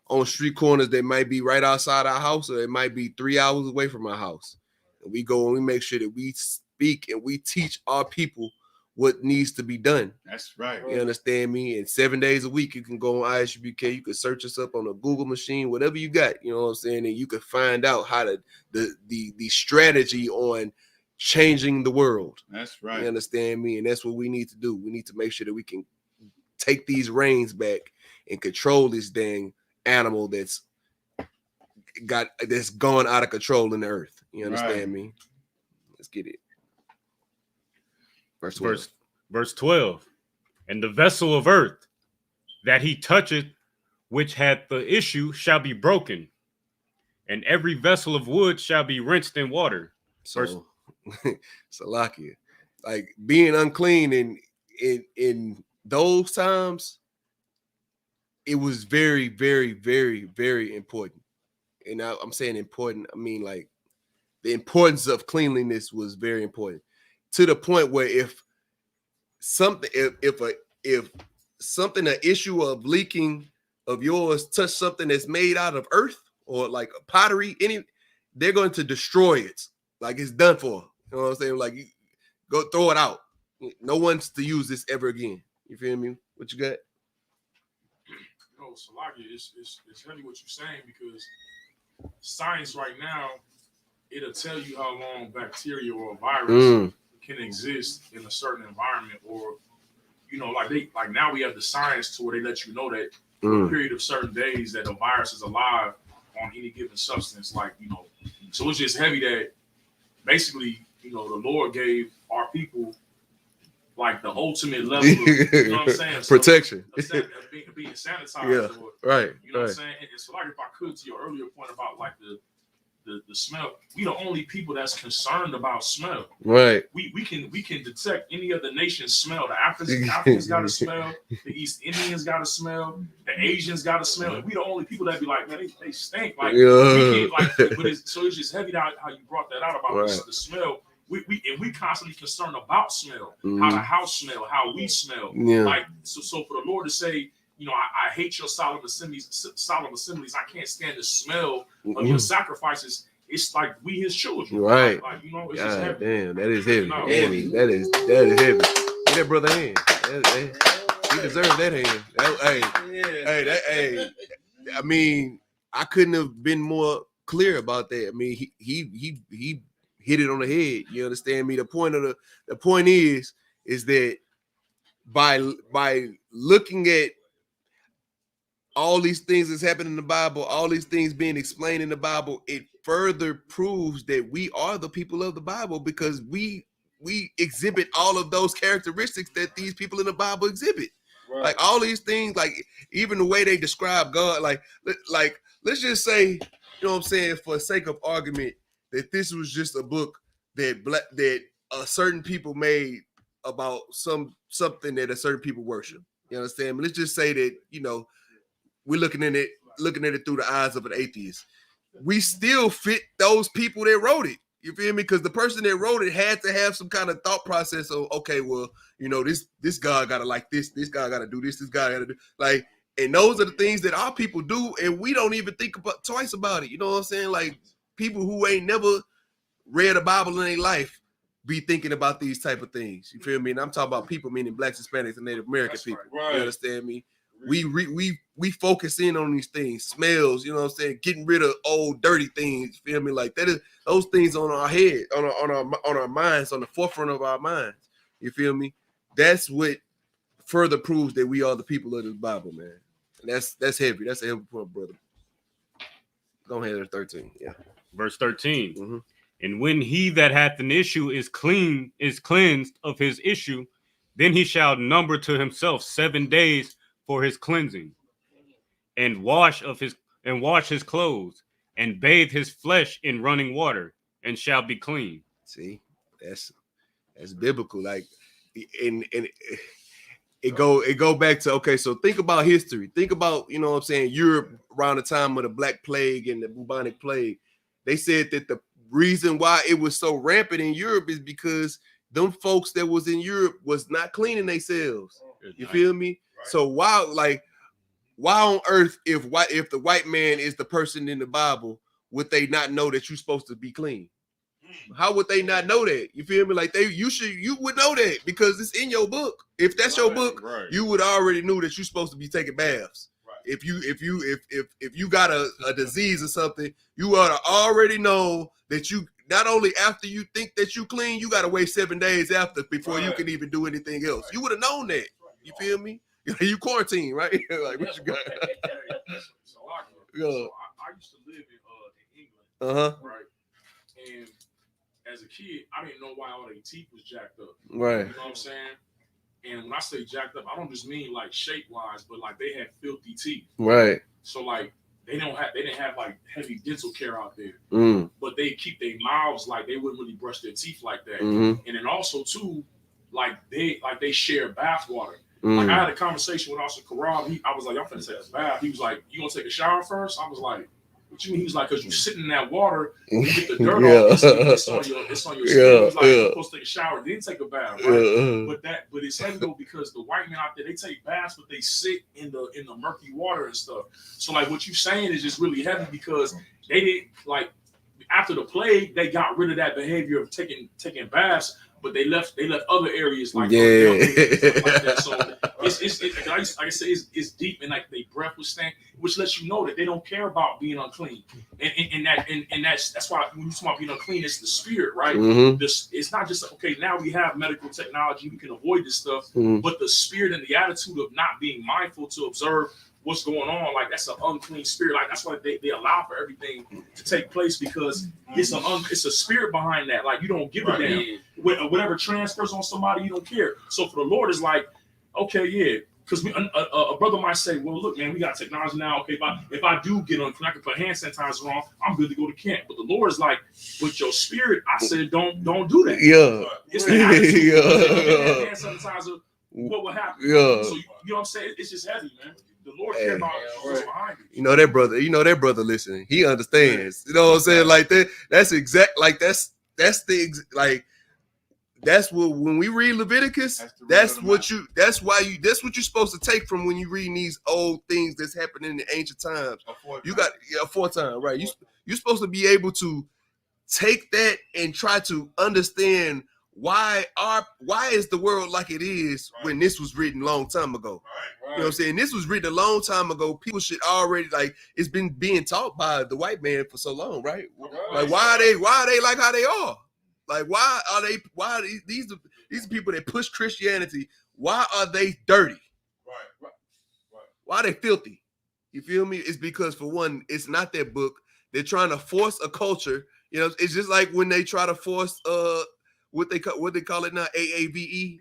on street corners that might be right outside our house, or it might be 3 hours away from our house. And we go and we make sure that we speak and we teach our people what needs to be done. That's right. You understand me? And 7 days a week, you can go on I.S.U.P.K. You can search us up on a Google machine, whatever you got. You know what I'm saying? And you can find out how the strategy on changing the world. That's right. You understand me? And that's what we need to do. We need to make sure that we can take these reins back and control this dang animal that's gone out of control in the earth. You understand me? Let's get it. Verse 12. And the vessel of earth that he toucheth, which hath the issue, shall be broken, and every vessel of wood shall be rinsed in water. So, Salakia, Like being unclean in those times, it was very, very, very, very important. And I'm saying important, I mean like the importance of cleanliness was very important, to the point where if something, if something, an issue of leaking of yours touch something that's made out of earth or like pottery, they're going to destroy it. Like it's done for. You know what I'm saying? Like you go throw it out. No one's to use this ever again. You feel me? What you got? No, Salaki, it's heavy what you're saying, because science right now, it'll tell you how long bacteria or a virus can exist in a certain environment, or like now we have the science to where they let you know that for a period of certain days that a virus is alive on any given substance, so it's just heavy that basically, the Lord gave our people like the ultimate level of, you know what I'm saying? Protection. Being sanitized. Yeah, or, right. You know what I'm saying? And so like if I could, to your earlier point about like the smell, we the only people that's concerned about smell. Right. We can detect any other nation's smell. The Africans got a smell, the East Indians got a smell, the Asians got a smell. And we the only people that be like, man, they stink. Like we can't but it's just heavy how you brought that out about the smell. We constantly concerned about smell, how the house smell, how we smell. Yeah. Like so for the Lord to say, I hate your solemn assemblies. I can't stand the smell of your sacrifices. It's like we his children. Right. It's just heavy. Damn, that is heavy. Heavy. That is heavy. Get that brother hand. He deserves that hand. Hey, I mean, I couldn't have been more clear about that. I mean, he hit it on the head. You understand me? The point is that by looking at all these things that's happening in the Bible, all these things being explained in the Bible, it further proves that we are the people of the Bible, because we exhibit all of those characteristics that these people in the Bible exhibit. Right. Like all these things, like even the way they describe God, like let's just say, you know what I'm saying, for the sake of argument, that this was just a book that certain people made about something that a certain people worship. You understand? But let's just say that, we're looking at it through the eyes of an atheist. We still fit those people that wrote it. You feel me? Because the person that wrote it had to have some kind of thought process of, okay, well, this God gotta like this guy gotta do this guy gotta do like, and those are the things that our people do, and we don't even think twice about it. You know what I'm saying? Like people who ain't never read a Bible in their life be thinking about these type of things. You feel me? And I'm talking about people, meaning Blacks, Hispanics, and Native American people. Right. You understand me? We focus in on these things, smells, you know what I'm saying, getting rid of old dirty things. You feel me? Like that is those things on our head, on our minds, on the forefront of our minds. You feel me? That's what further proves that we are the people of the Bible, man. And that's heavy. That's a heavy point, brother. Go ahead, 13. Yeah. Verse 13. Mm-hmm. And when he that hath an issue is cleansed of his issue, then he shall number to himself 7 days for his cleansing, and wash his clothes, and bathe his flesh in running water, and shall be clean. See, that's biblical. Like, and it go back to, okay, so think about history. Think about, you know what I'm saying, Europe around the time of the Black Plague and the bubonic plague. They said that the reason why it was so rampant in Europe is because them folks that was in Europe was not cleaning themselves. You feel me? Right. So why on earth, if the white man is the person in the Bible, would they not know that you're supposed to be clean? How would they not know that? You feel me? Like you would know that because it's in your book. If that's your book, you would already knew that you're supposed to be taking baths. Right. If you got a disease or something, you ought to already know that you not only after you think that you clean, you got to wait 7 days after before you can even do anything else. You would have known that. You feel me? You quarantine, right? Like what you got? So I used to live in England, right? And as a kid, I didn't know why all their teeth was jacked up. Right. You know what I'm saying? And when I say jacked up, I don't just mean like shape wise, but like they had filthy teeth. Right. So like they didn't have like heavy dental care out there. But they keep their mouths like they wouldn't really brush their teeth like that. And then also too, like they share bath water. Like I had a conversation with Officer Karab. I was like, I'm finna take a bath. He was like, you gonna take a shower first? I was like, what you mean? He was like, because you sitting in that water, you get the dirt off, it's on your skin. He was like, you're supposed to take a shower, then take a bath, right? But it's heavy though, because the white men out there, they take baths, but they sit in the murky water and stuff. So like what you saying is just really heavy, because they didn't, like, after the plague, they got rid of that behavior of taking baths, but they left other areas like stuff like that. So it's like I said, it's deep, and like they breath was stank, which lets you know that they don't care about being unclean. And that's why when you talk about being unclean, it's the spirit, right? It's not just okay. Now we have medical technology, we can avoid this stuff, but the spirit and the attitude of not being mindful to observe what's going on, like that's an unclean spirit. Like that's why they allow for everything to take place, because it's a spirit behind that. Like you don't give a damn. Whatever transfers on somebody, you don't care. So for the Lord, it's like, okay, yeah, because a brother might say, well, look, man, we got technology now. Okay, if I do get unclean, I can put hand sanitizer on, I'm good to go to camp. But the Lord is like, with your spirit, I said, don't do that. Yeah, it's the attitude. Hand sanitizer, what will happen? Yeah. So you know what I'm saying? It's just heavy, man. The Lord cares about what's behind it. You know that brother listening. He understands. You know what I'm saying? Like that. That's exact. Like that's like that's what when we read Leviticus. That's what you're supposed to take from when you read these old things that's happening in the ancient times. You got a foretime, right? You're supposed to be able to take that and try to understand why is the world like it is when this was written a long time ago. You know what I'm saying? This was written a long time ago. People should already, like, it's been being taught by the white man for so long, right? Like why are they like how they are? Like why are these people that push Christianity, why are they dirty? Right. Why are they filthy? You feel me? It's because, for one, it's not their book. They're trying to force a culture. You know, it's just like when they try to force what they call it now, AAVE,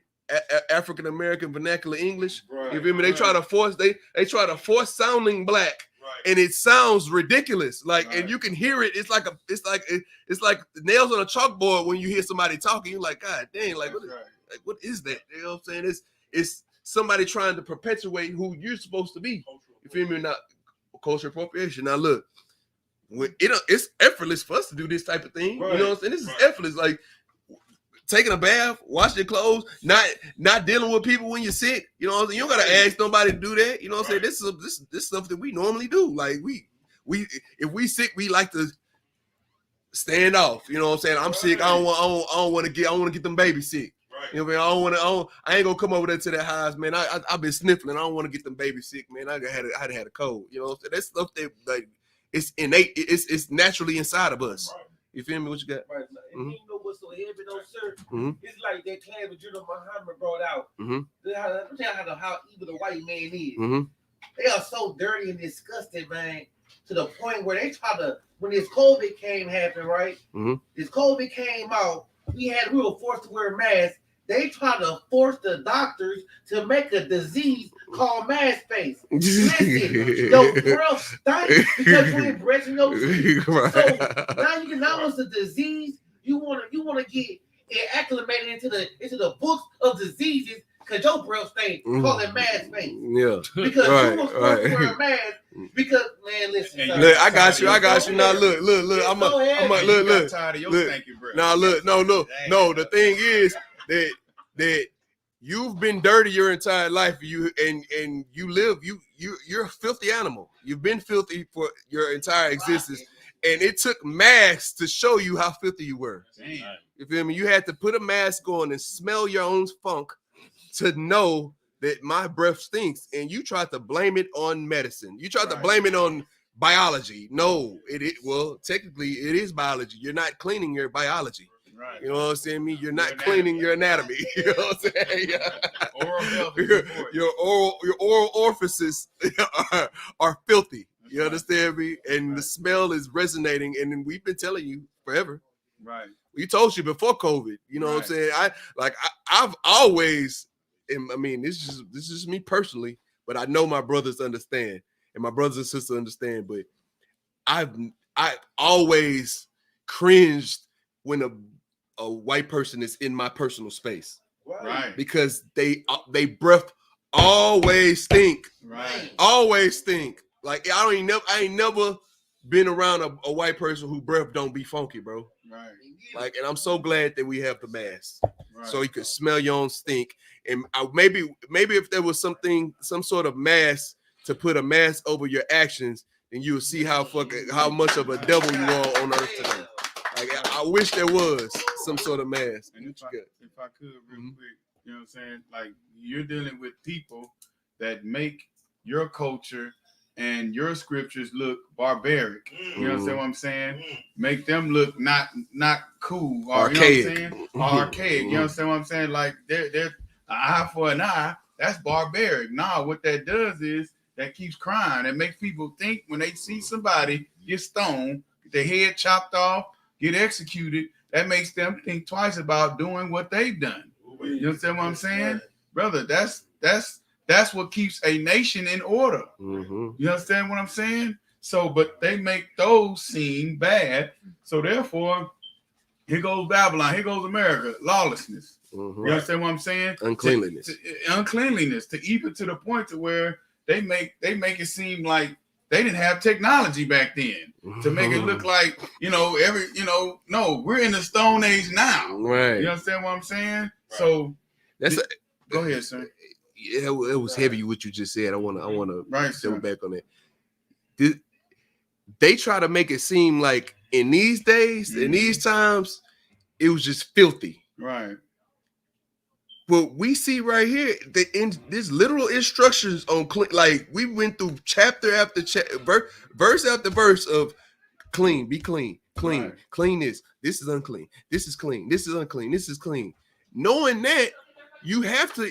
African American Vernacular English. Right, you feel me? They try to force sounding black, and it sounds ridiculous. Like, and you can hear it. It's like nails on a chalkboard when you hear somebody talking. You're like, God dang, what is that? You know what I'm saying? It's somebody trying to perpetuate who you're supposed to be. You feel me? Not cultural appropriation. Now look, it's effortless for us to do this type of thing. You know what I'm saying? This is effortless. Like taking a bath, washing your clothes, not dealing with people when you're sick. You know what I'm saying? You don't gotta ask nobody to do that. You know what I'm saying? This stuff that we normally do. Like we if we sick, we like to stand off. You know what I'm saying? I'm sick. I want to get them babies sick. You know what I mean? I ain't gonna come over there to that house, man. I've been sniffling. I don't want to get them babies sick, man. I had a cold. You know what I'm saying? That's stuff that, like, it's innate. It's naturally inside of us. You feel me? What you got? Right. And you know what's so heavy though, sir? It's like that class that General Muhammad brought out. Let me tell you how evil the white man is. They are so dirty and disgusting, man, to the point where they try to, when this COVID happened, right? This COVID came out, we were forced to wear masks. They try to force the doctors to make a disease called mask face. Listen, your breath stinks because you ain't brushing your teeth. So now you can know it's a disease. You wanna get acclimated into the books of diseases because your breath stinks. Call it mask face. Yeah. Because you was forced to wear a mask. Because, man, listen. Look, I got you. Now look. I'm look. Tired of your stinking breath. Now look, no. The thing is that you've been dirty your entire life. You're a filthy animal. You've been filthy for your entire existence, and it took masks to show you how filthy you were. Damn. You feel me? You had to put a mask on and smell your own funk to know that my breath stinks, and you tried to blame it on medicine. You tried to blame it on biology. No, well, technically it is biology. You're not cleaning your biology. Right. You know what I'm saying? You're not cleaning your anatomy. You know what I'm saying? Yeah. Your oral orifices are filthy. You understand me? And the smell is resonating, and we've been telling you forever. Right. We told you before COVID. You know what I'm saying? I've always, and I mean, this is me personally, but I know my brothers understand, and my brothers and sisters understand. But I've always cringed when a white person is in my personal space. Right. because they breath always stink. Right. Always stink. Like I ain't never been around a white person who breath don't be funky, bro. Right. Like, and I'm so glad that we have the mask, Right. so you could smell your own stink. And maybe if there was some sort of mask to put a mask over your actions, then you would see how much of a devil you are on earth today. Like I wish there was some sort of mask. And if I could real quick, you know what I'm saying? Like you're dealing with people that make your culture and your scriptures look barbaric. You understand what I'm saying? Make them look not cool or archaic. You know what I'm saying? Or archaic. You understand what I'm saying? Like they're an eye for an eye. That's barbaric. Nah, what that does is that keeps crying. It makes people think when they see somebody get stoned, get their head chopped off, get executed, that makes them think twice about doing what they've done. You understand what I'm saying? Brother, that's what keeps a nation in order. You understand what I'm saying? So, but they make those seem bad. So therefore, here goes Babylon, here goes America, lawlessness. You understand what I'm saying? Uncleanliness. Uncleanliness, to even to the point to where they make it seem like they didn't have technology back then to make it look like, no, we're in the Stone Age now. Right. You understand what I'm saying? Right. So go ahead, sir. Yeah, it was heavy what you just said. I wanna double back on that. They try to make it seem like in these days, in these times, it was just filthy. Right. What we see right here, there's literal instructions on like we went through chapter after chapter, verse after verse of clean, be clean, clean, right. Clean this is unclean, this is clean, this is unclean, this is clean. Knowing that, you have to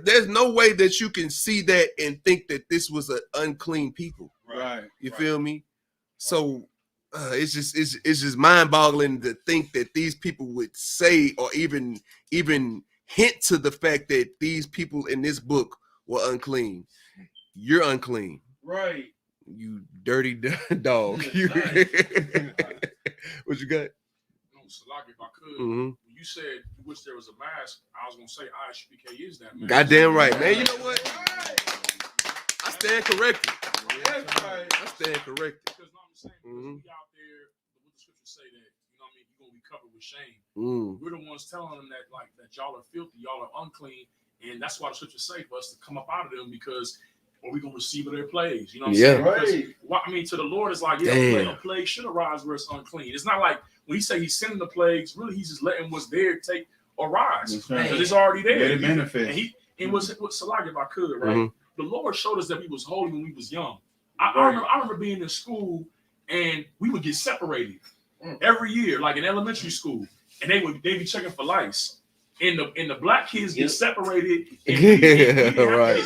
there's no way that you can see that and think that this was an unclean people. Right. You feel me? So it's just mind-boggling to think that these people would say or even hint to the fact that these people in this book were unclean. You're unclean. Right. You dirty dog. What you got? No, Salak, if I could, when you said you wish there was a mask, I was gonna say I.S.U.P.K is that mask. Goddamn right, man. You know what? I stand corrected. That's right. I stand corrected. Because you know what I'm saying? We out there, what the scriptures say that, you know what I mean, you're gonna be covered with shame. We're the ones telling them that y'all are filthy, y'all are unclean, and that's why the scriptures say for us to come up out of them, because or we're gonna receive their plagues. You know what I'm saying? Right. Because, to the Lord it's like, a plague should arise where it's unclean. It's not like when he say he's sending the plagues, really he's just letting what's there take or rise. Because it's already there. Let it manifest. And what Salak, if I could, right? The Lord showed us that we was holy when we was young. I remember being in school and we would get separated every year, like in elementary school, and they'd be checking for lice. And the black kids get separated. And Right.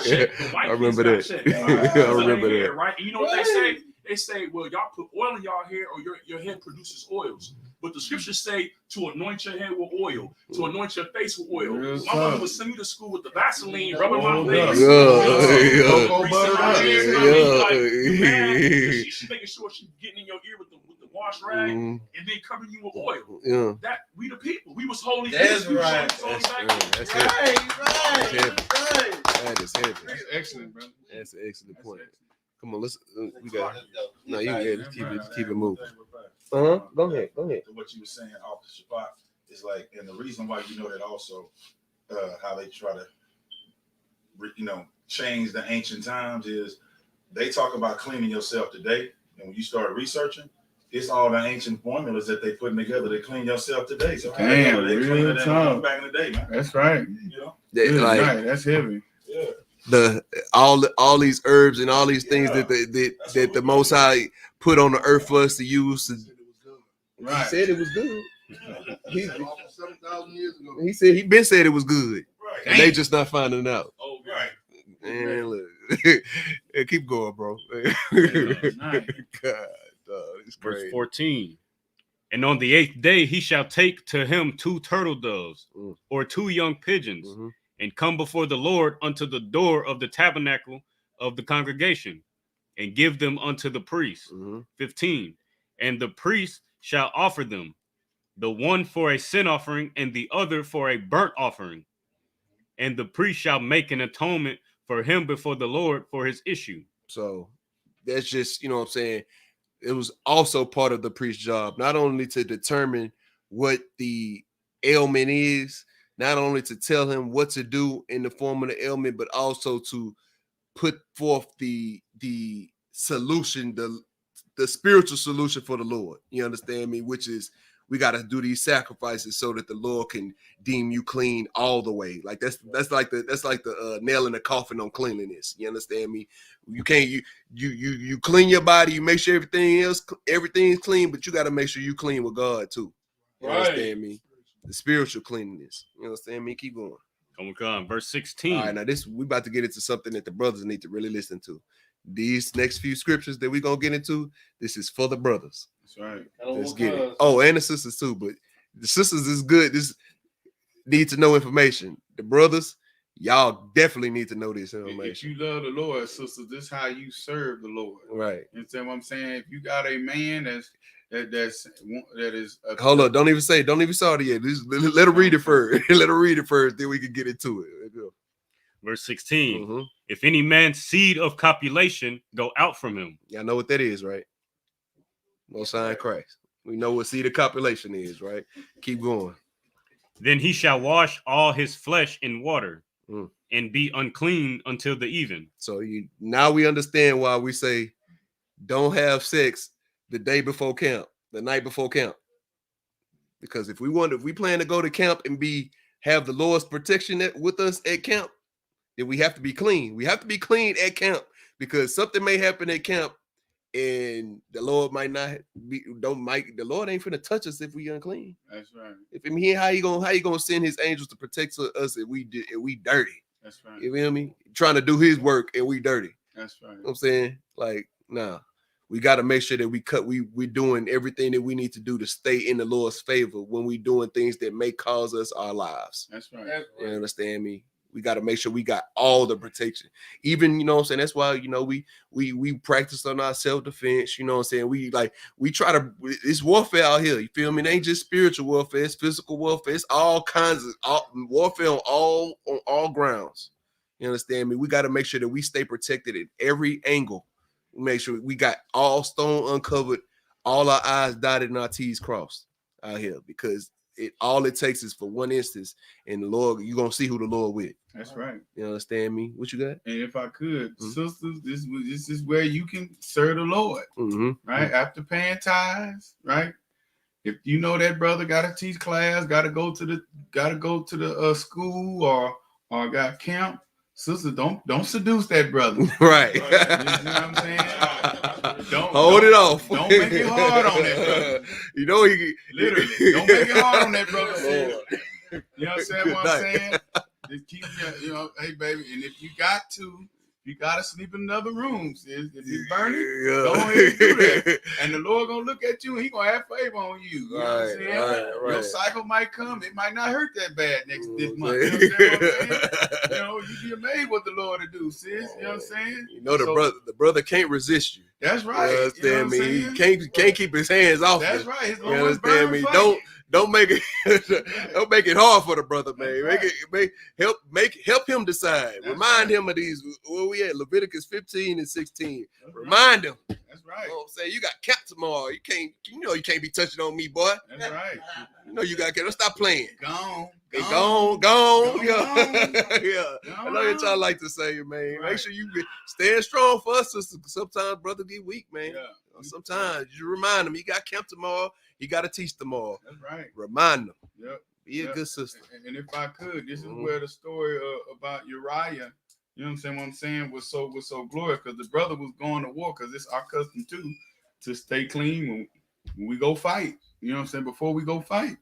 I remember that. I remember that. Right. And you know what they say? They say, well, y'all put oil in y'all hair, or your head produces oils. But the scriptures say to anoint your head with oil, to anoint your face with oil. My mother would send me to school with the Vaseline, rubbing my face. She's making sure she's getting in your ear with the wash rag, and then covering you with oil. Yeah. That we the people. We was holy. That's right. That's Right. That is heavy. That's excellent, bro. That's an excellent point. Come on, let's. We got. No, you good. Let's keep it moving. Go ahead. What you were saying off the Shabbat is like, and the reason why you know that also, how they try to, change the ancient times is they talk about cleaning yourself today, and when you start researching, it's all the ancient formulas that they putting together to clean yourself today. So damn, they real tough. back in the day, man. That's right. That's heavy. Yeah. All these herbs and all these things that the Most High put on the earth for us to use. Right. He said it was good. He 7,000 years ago. He said he been said it was good, Right. and they just not finding out. Oh, right. Man, look, keep going, bro. God, it's Verse crazy. 14. And on the 8th day he shall take to him 2 turtle doves or 2 young pigeons, and come before the Lord unto the door of the tabernacle of the congregation, and give them unto the priest. 15. And the priest shall offer them, the one for a sin offering and the other for a burnt offering. and the priest shall make an atonement for him before the Lord for his issue. So that's just, you know what I'm saying? It was also part of the priest's job, not only to determine what the ailment is, not only to tell him what to do in the form of the ailment, but also to put forth the solution, the spiritual solution for the Lord. You understand me? Which is, we got to do these sacrifices so that the Lord can deem you clean all the way. Like that's like the nail in the coffin on cleanliness. You understand me? You can't you clean your body, you make sure everything's clean, but you got to make sure you clean with God too. You understand me? The spiritual cleanliness. You understand me? Keep going. Come, verse 16. All right, now we about to get into something that the brothers need to really listen to. These next few scriptures that we're gonna get into, this is for the brothers. That's right. Let's get it. Oh, and the sisters too, but the sisters is good. This need to know information. The brothers, y'all definitely need to know this information. If you love the Lord, sisters, this is how you serve the Lord. Right. You understand what I'm saying? If you got a man that is hold up, don't even start it yet. Let her read it first. Let her read it first, then we can get into it. Verse 16. If any man's seed of copulation go out from him. Y'all know what that is, right? Most High in Christ. We know what seed of copulation is, right? Keep going. Then he shall wash all his flesh in water and be unclean until the even. So now we understand why we say don't have sex the day before camp, the night before camp. Because if we plan to go to camp and have the Lord's protection with us at camp, then we have to be clean. We have to be clean at camp, because something may happen at camp and the Lord might not be, the Lord ain't finna touch us if we unclean. That's right. How you gonna send his angels to protect us if we dirty? That's right. You feel me? Trying to do his work and we dirty. That's right. You know what I'm saying? Like, nah. We got to make sure that we're doing everything that we need to do to stay in the Lord's favor when we doing things that may cause us our lives. That's right. You understand me? We got to make sure we got all the protection. Even, you know what I'm saying? That's why, you know, we practice on our self-defense. You know what I'm saying? We try to, it's warfare out here. You feel me? It ain't just spiritual warfare, it's physical warfare. It's all kinds of warfare on all grounds. You understand me? We got to make sure that we stay protected at every angle. Make sure we got all stone uncovered, all our I's dotted and our T's crossed out here, because all it takes is for one instance, and the Lord, you're gonna see who the Lord with. That's right. You understand me? What you got? And if I could, sisters, this is where you can serve the Lord, right? After paying tithes, right? If you know that brother got to teach class, got to go to the school or got camp. Sister, don't seduce that brother. Right. You know what I'm saying? Don't hold it off. Don't make it hard on that brother. You know literally don't make it hard on that brother. You know what I'm saying? Just keep hey baby, and if you gotta sleep in another room, sis. If it's burning, go ahead and do that. And the Lord gonna look at you and he gonna have favor on you. You know what I'm saying? Right. Your cycle might come, it might not hurt that bad this month. You know what I'm saying? You know, you be amazed what the Lord will do, sis. You know what I'm saying? You know, the brother can't resist you. That's right. You understand me? He can't keep his hands off. That's you. right. His You understand me? Don't make it hard for the brother, man. Help him decide. That's Remind him of these. Where we at? Leviticus 15 and 16. Remind him. That's right. You know what I'm saying? You got camp tomorrow. You can't be touching on me, boy. That's right. You know you got to stop playing. Gone. Gone. Yeah. I know what y'all like to say, man. Right. Make sure you stand strong for us, sister. Sometimes brother get weak, man. Yeah. Sometimes you remind him he got camp tomorrow. He got to teach tomorrow. That's right. Remind them. Yep. Be a good sister. And if I could, this is where the story about Uriah, you know what I'm saying, was so glorious, because the brother was going to war, because it's our custom too to stay clean when we go fight. You know what I'm saying? Before we go fight.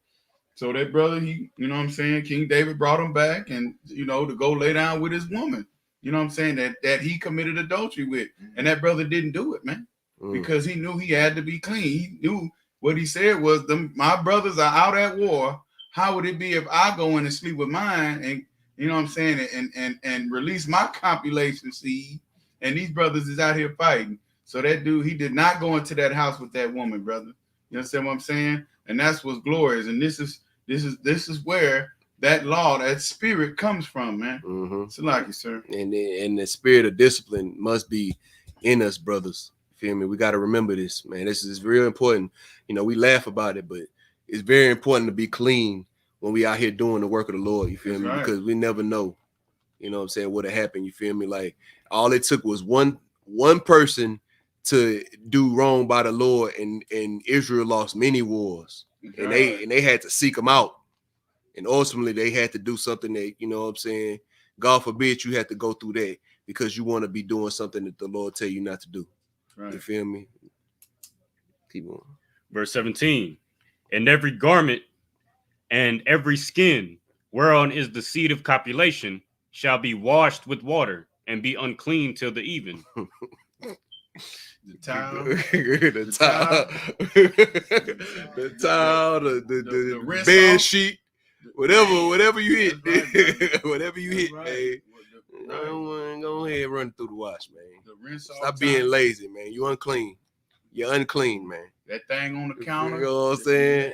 So that brother, he, you know what I'm saying, King David brought him back, and to go lay down with his woman. You know what I'm saying? That he committed adultery with. And that brother didn't do it, man. Because he knew he had to be clean. He knew what he said was, my brothers are out at war. How would it be if I go in and sleep with mine, and you know what I'm saying, and release my copulation seed, and these brothers is out here fighting? So that dude, he did not go into that house with that woman, brother. You understand what I'm saying? And that's what's glorious. And this is where that law, that spirit comes from, man. Mm-hmm. It's like you, sir. And the spirit of discipline must be in us, brothers. Feel me? We got to remember this, man. This is real important. You know, we laugh about it, but it's very important to be clean when we out here doing the work of the Lord. You feel That's me? right. Because we never know. You know what I'm saying? What had happened? You feel me? Like all it took was one person to do wrong by the Lord, and Israel lost many wars, and they had to seek them out, and ultimately they had to do something that, you know what I'm saying, God forbid you had to go through that because you want to be doing something that the Lord tell you not to do. Right. You feel me? Keep on. Verse 17. And every garment and every skin whereon is the seed of copulation shall be washed with water and be unclean till the even. The towel, the towel, the rinse bed off. sheet, whatever you hit, right, whatever you hit, right. man. Go ahead and run through the wash, man. The rinse off. Stop being lazy, man. You unclean. You're unclean, man. That thing on the counter. You know what I'm saying?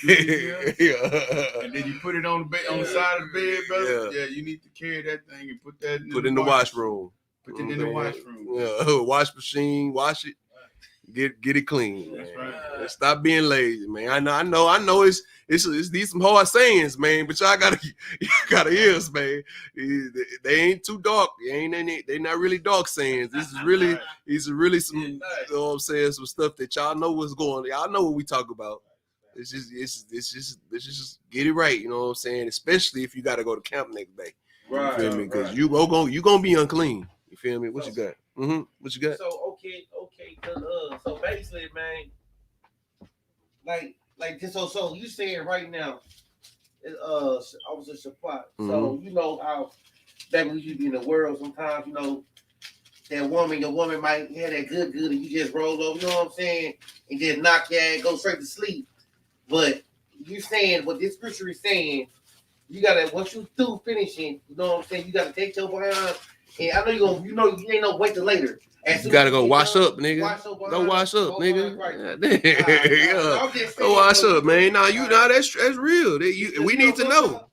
Yeah. And then you put it on the bed, on the side of the bed, brother. Yeah. Yeah, you need to carry that thing and put that in the washroom. Put it in the washroom. Yeah, wash machine, wash it, get it clean. That's man. right. Stop being lazy, man. I know. It's these some hard sayings, man. But y'all gotta hear us, man. They ain't too dark. They not really dark sayings. These are really some. You know what I'm saying? Some stuff that y'all know what's going on. Y'all know what we talk about. It's just get it right. You know what I'm saying? Especially if you got to go to camp next day. Right. You feel me? Because you gonna be unclean. You feel me? What you got? What you got? So okay. So basically, man, like this. So you saying right now, I was a Shabbat. So you know how back when you be in the world, sometimes you know your woman might have that good, and you just roll over. You know what I'm saying? And just knock your ass, go straight to sleep. But you saying what this scripture is saying, you gotta once you through finishing, you know what I'm saying, you gotta take your behind. And I know you ain't no wait till later. You gotta go wash up, nigga. Go wash up, nigga. Go wash up, man. That's real. We need to know.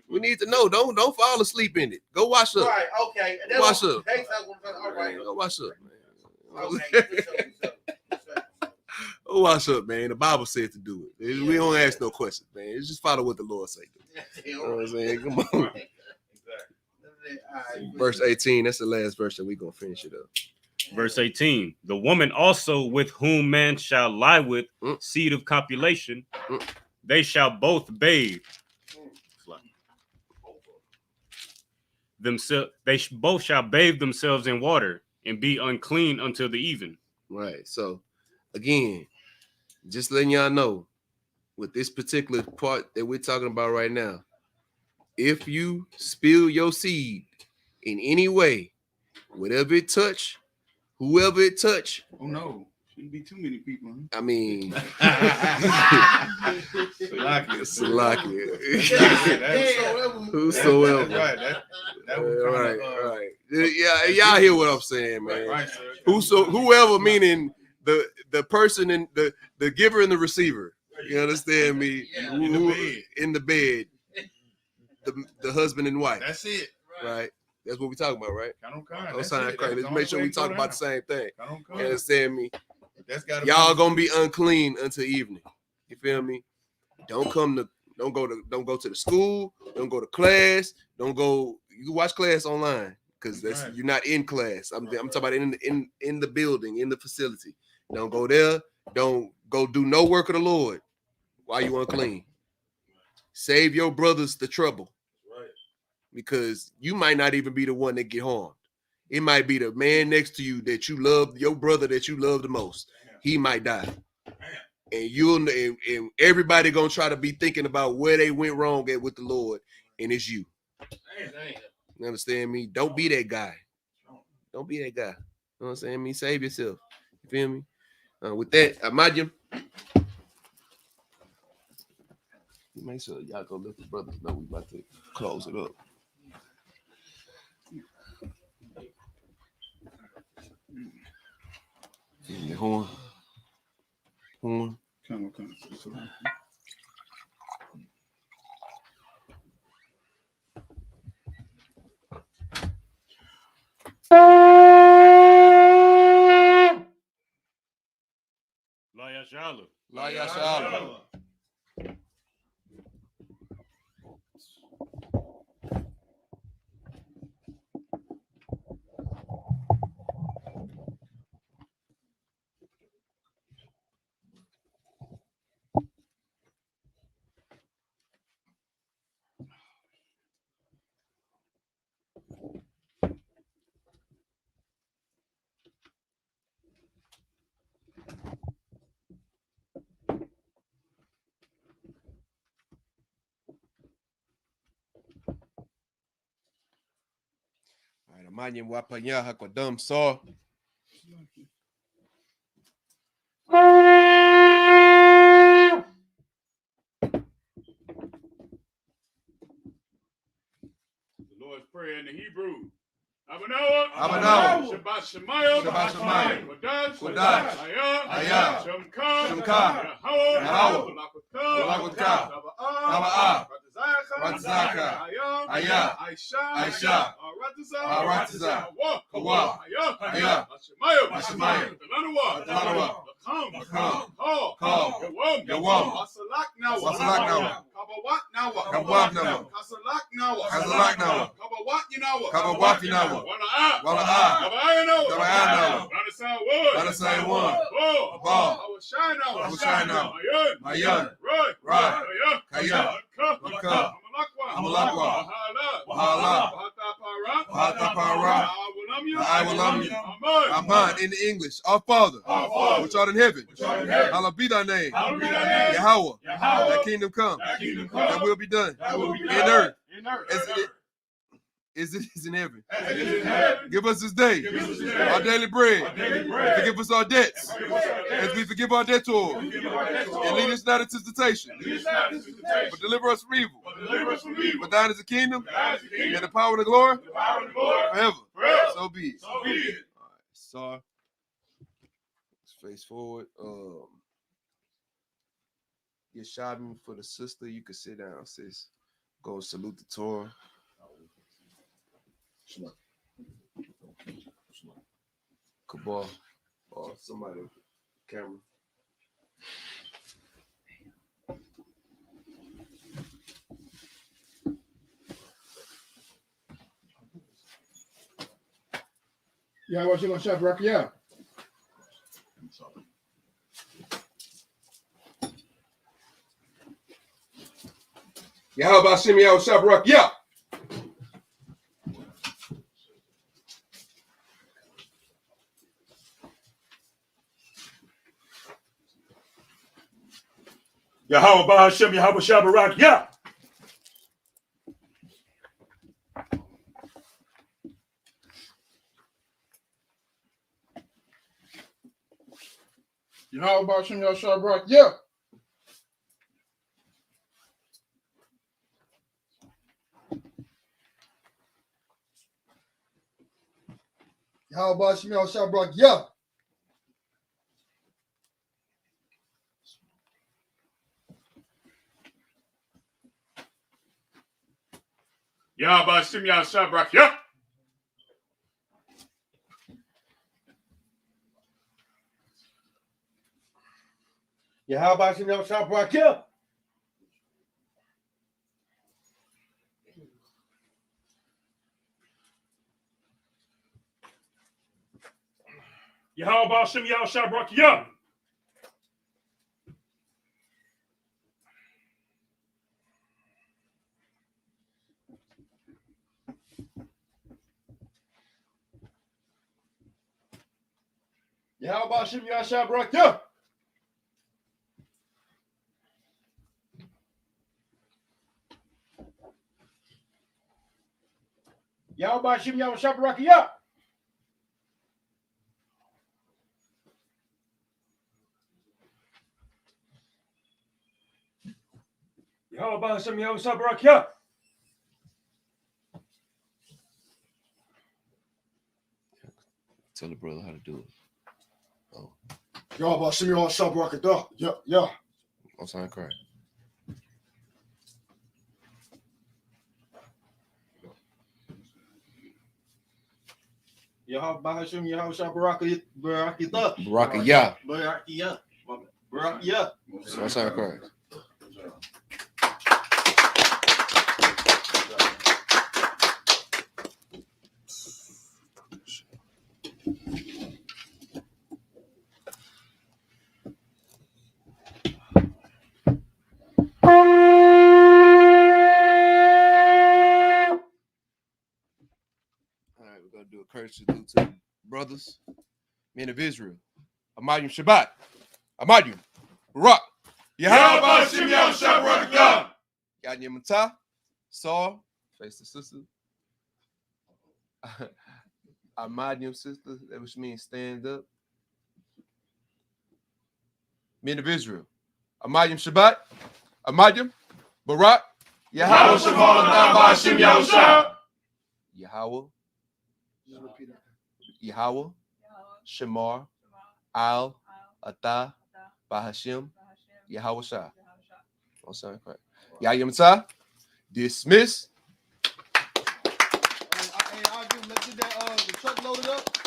We need to know. Don't fall asleep in it. Go wash up. Right, okay. Wash up. All right. Go wash up, man. Okay. Go wash up, man. The Bible said to do it. We don't ask no questions, man. It's just follow what the Lord say. You know what I'm saying? Come on. Verse 18, that's the last verse that we're going to finish it up. Verse 18, the woman also with whom man shall lie with seed of copulation, they shall both bathe themselves. Both shall bathe themselves in water and be unclean until the even. Right. So, again, just letting y'all know, with this particular part that we're talking about right now, if you spill your seed in any way, whatever it touch, whoever it touch. Oh no, shouldn't be too many people. Huh? I mean, Salakia. Whosoever. Right. Yeah, y'all hear what I'm saying, man. Right, sir. Whoever meaning the person in the giver and the receiver. You understand me? In the bed. The husband and wife. That's it. Right. That's what we talking about, right? Let's make sure we talk about the same thing. You understand me? Y'all gonna be unclean until evening. You feel me? Don't go to the school. Don't go to class. Don't go. You can watch class online because you're not in class. I'm talking about in the building, in the facility. Don't go there. Don't go do no work of the Lord while you unclean. Save your brothers the trouble. Because you might not even be the one that get harmed. It might be the man next to you that you love, your brother that you love the most. He might die. And everybody gonna try to be thinking about where they went wrong at with the Lord, and it's you. You understand me? Don't be that guy. Don't be that guy. You know what I'm saying? Me, save yourself. You feel me? With that, Imagine. Make sure y'all go let the brothers know we about to close it up. Horn. Come. La Yashala. La Yashala. Manyan wapanya hakodam saw. The Lord's Prayer in the Hebrew. Abanawa. Shabbat Shemayim. Shabbat Shemayim. Kodash. Ayah. Shemka. Yahweh. Malakutah. Taba'ah. Ratzaka. Ayah. Aisha. Aratiza. Kawa. Ayah. Hashemayim. Talanawa. Call. Yawam. Wasalak Nawa. Kabawat Nawa. Kabawat Nawa. Kasalak Nawa. Kasalak Nawa. Kabawat Nawa. Kabawat Nawa. Wala'ah. Kabaya Nawa. Banasai Wood. Banasai One. Ball. Awashai Nawa. Mayan. Right. Kaya. Waka. Amalakwa. Wahala. Wahatapara. I will love you. Aman in the English. Our Father, which art in heaven. Hallowed be thy name. Yahweh. Thy kingdom come. Thy will be done. In earth. As it is in heaven. Give us this day our daily bread. Forgive us our debts as we forgive our debtors. And lead us not into temptation, but deliver us from evil. For thine is the kingdom and the power and the glory forever. So be it. All right, so let's face forward. You're shopping for the sister. You can sit down, sis. Go salute the Torah. Cabal or somebody with the camera. Yeah, what you gonna shop, Rocky? Yeah. Yeah, how about Shimmy out shop rock? Yeah. Yahweh Bahashem, Yahweh Shabarak, yeah. Yahweh Bahashem, Yahweh Shabarak, yeah. Yahweh Bahashem, Yahweh Shabarak, yeah. Yahweh Shim Yah Shabrak. Yeah. Yahweh Hashem Yahweh Shabrak, yeah. Yahweh Bahashem, Yahweh Shabrak, yeah. Yahweh Bahashem, Yahweh Shabarak, yeah. Yahweh Bahashem, Yahweh Shabarak, yeah. Yahweh Bahashem, Yahweh Shabrak, yeah. Tell the brother how to do it. Oh. Yahweh Bahashem, Yahweh Shabarak, yeah, yeah. I'll sound correct. Yahweh Bahashim Yahweh Shabarakiyah. Barakiyah. Barakiyah. Barakiyah. So I sound correct. All right, we're gonna do a courtesy salute to the brothers, men of Israel. Amayim Shabbat. Amayim. Barak. Yahweh Bashim Yahweh Shabbat. Yad Yemata. Saul. Face the sister. Amayim sister. That which means stand up. Men of Israel. Amayim Shabbat. Amayim. Barak. Yahweh Shabbat Bashim Yahweh Shabbat. Yahweh. Yahweh, Shemar, Al, Atah, Bahashim, Yahweh Shah. All sound correct. Yayimata, dismiss. Hey, let's get that the truck loaded up.